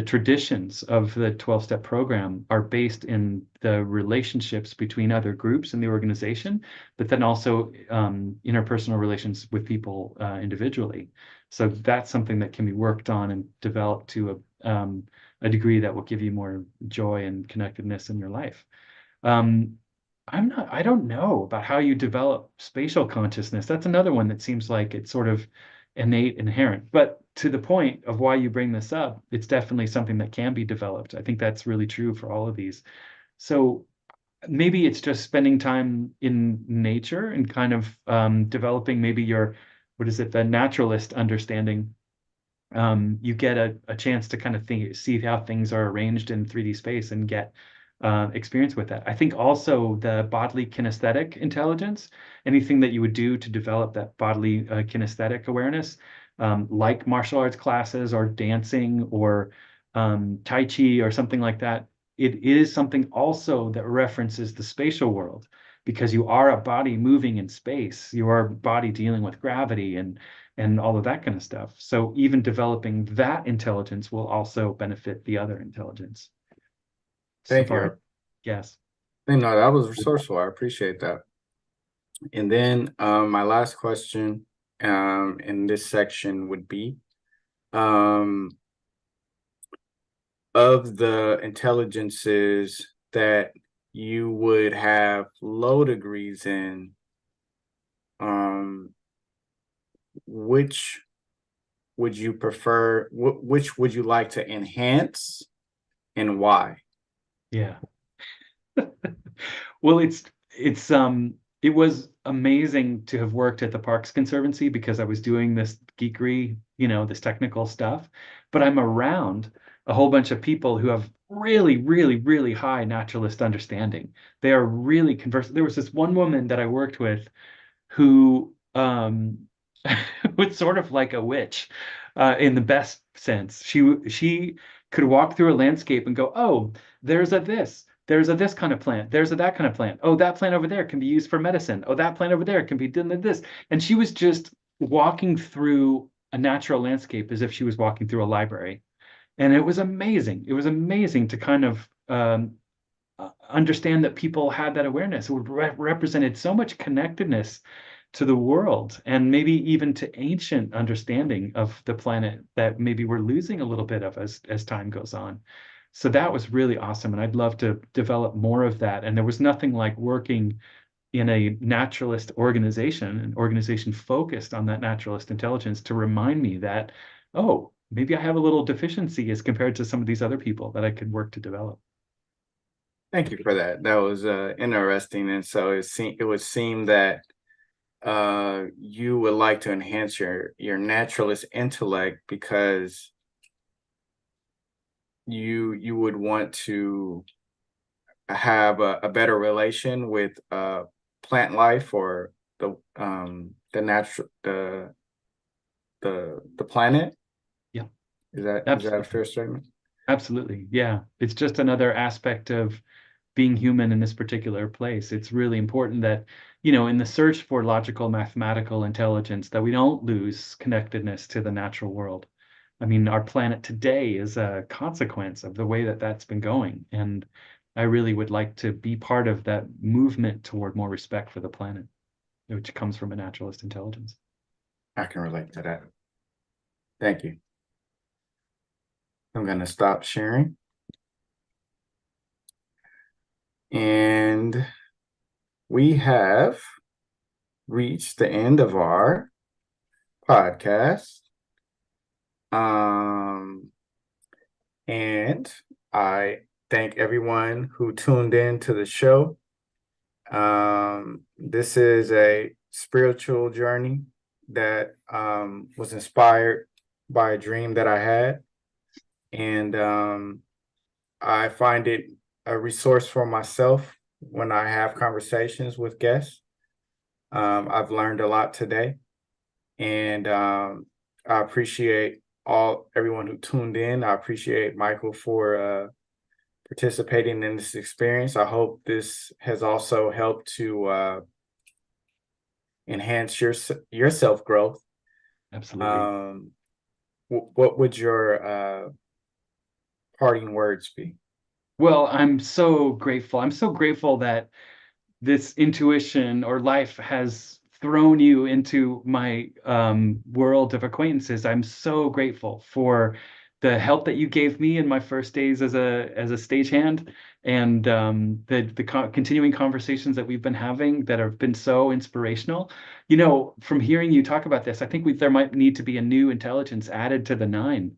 traditions of the 12-step program are based in the relationships between other groups in the organization, but then also interpersonal relations with people individually. So that's something that can be worked on and developed to a degree that will give you more joy and connectedness in your life. Um, I don't know about how you develop spatial consciousness. That's another one that seems like it's sort of innate, inherent. But to the point of why you bring this up, it's definitely something that can be developed. I think that's really true for all of these. So maybe it's just spending time in nature and kind of developing maybe your, what is it, the naturalist understanding. You get a chance to kind of see how things are arranged in 3D space and get experience with that. I think also the bodily kinesthetic intelligence, anything that you would do to develop that bodily kinesthetic awareness, like martial arts classes or dancing or Tai Chi or something like that, it is something also that references the spatial world because you are a body moving in space. You are a body dealing with gravity and all of that kind of stuff. So even developing that intelligence will also benefit the other intelligence. So Thank you. far, yes. No, that was resourceful. I appreciate that. And then my last question in this section would be, of the intelligences that you would have low degrees in, which would you prefer? Which would you like to enhance, and why? Yeah. Well, it was amazing to have worked at the Parks Conservancy because I was doing this geekery, this technical stuff, but I'm around a whole bunch of people who have really, really, really high naturalist understanding. They are really conversant. There was this one woman that I worked with who was sort of like a witch in the best sense. She could walk through a landscape and go, oh, there's a this. There's a this kind of plant. There's a that kind of plant. Oh, that plant over there can be used for medicine. Oh, that plant over there can be done this. And she was just walking through a natural landscape as if she was walking through a library. And it was amazing. It was amazing to kind of understand that people had that awareness. It represented so much connectedness to the world and maybe even to ancient understanding of the planet that maybe we're losing a little bit of as time goes on. So that was really awesome. And I'd love to develop more of that. And there was nothing like working in a naturalist organization, an organization focused on that naturalist intelligence to remind me that, oh, maybe I have a little deficiency as compared to some of these other people that I could work to develop. Thank you for that. That was interesting, and so it would seem that you would like to enhance your naturalist intellect because you would want to have a better relation with plant life or the natural the planet. Yeah, Is that a fair absolutely. statement? Absolutely. Yeah. It's just another aspect of being human in this particular place. It's really important that, in the search for logical mathematical intelligence, that we don't lose connectedness to the natural world. I mean, our planet today is a consequence of the way that that's been going. And I really would like to be part of that movement toward more respect for the planet, which comes from a naturalist intelligence. I can relate to that. Thank you. I'm going to stop sharing. And we have reached the end of our podcast. And I thank everyone who tuned in to the show. This is a spiritual journey that was inspired by a dream that I had. And I find it a resource for myself when I have conversations with guests. I've learned a lot today, and I appreciate everyone who tuned in. I appreciate Micheal for participating in this experience. I hope this has also helped to enhance your self growth. Absolutely. What would your parting words be? Well, I'm so grateful. I'm so grateful that this intuition or life has thrown you into my world of acquaintances. I'm so grateful for the help that you gave me in my first days as a stagehand, and the continuing conversations that we've been having that have been so inspirational. You know, from hearing you talk about this, I think there might need to be a new intelligence added to the nine.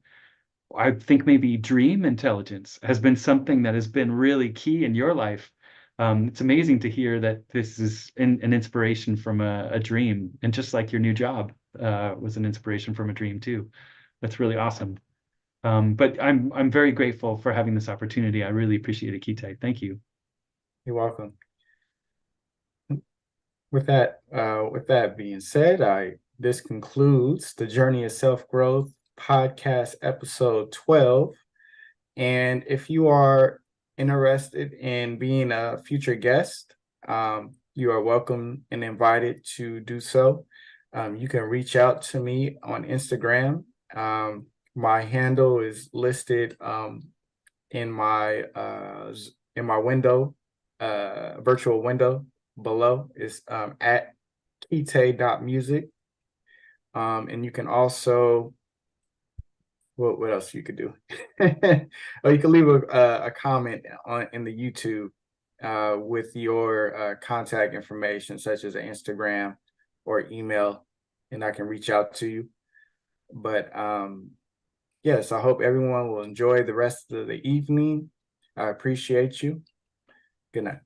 I think maybe dream intelligence has been something that has been really key in your life. It's amazing to hear that this is an inspiration from a dream, and just like your new job was an inspiration from a dream too. That's really awesome. But I'm very grateful for having this opportunity. I really appreciate it, Kite. Thank you. You're welcome. With that being said, this concludes the Journey of Self Growth podcast episode 12. And if you are interested in being a future guest, you are welcome and invited to do so. You can reach out to me on Instagram. My handle is listed in my window, virtual window below. Is at kite.music. And you can also, what else you could do? Or you can leave a comment in the YouTube with your contact information, such as an Instagram or email, and I can reach out to you. But yes, I hope everyone will enjoy the rest of the evening. I appreciate you. Good night.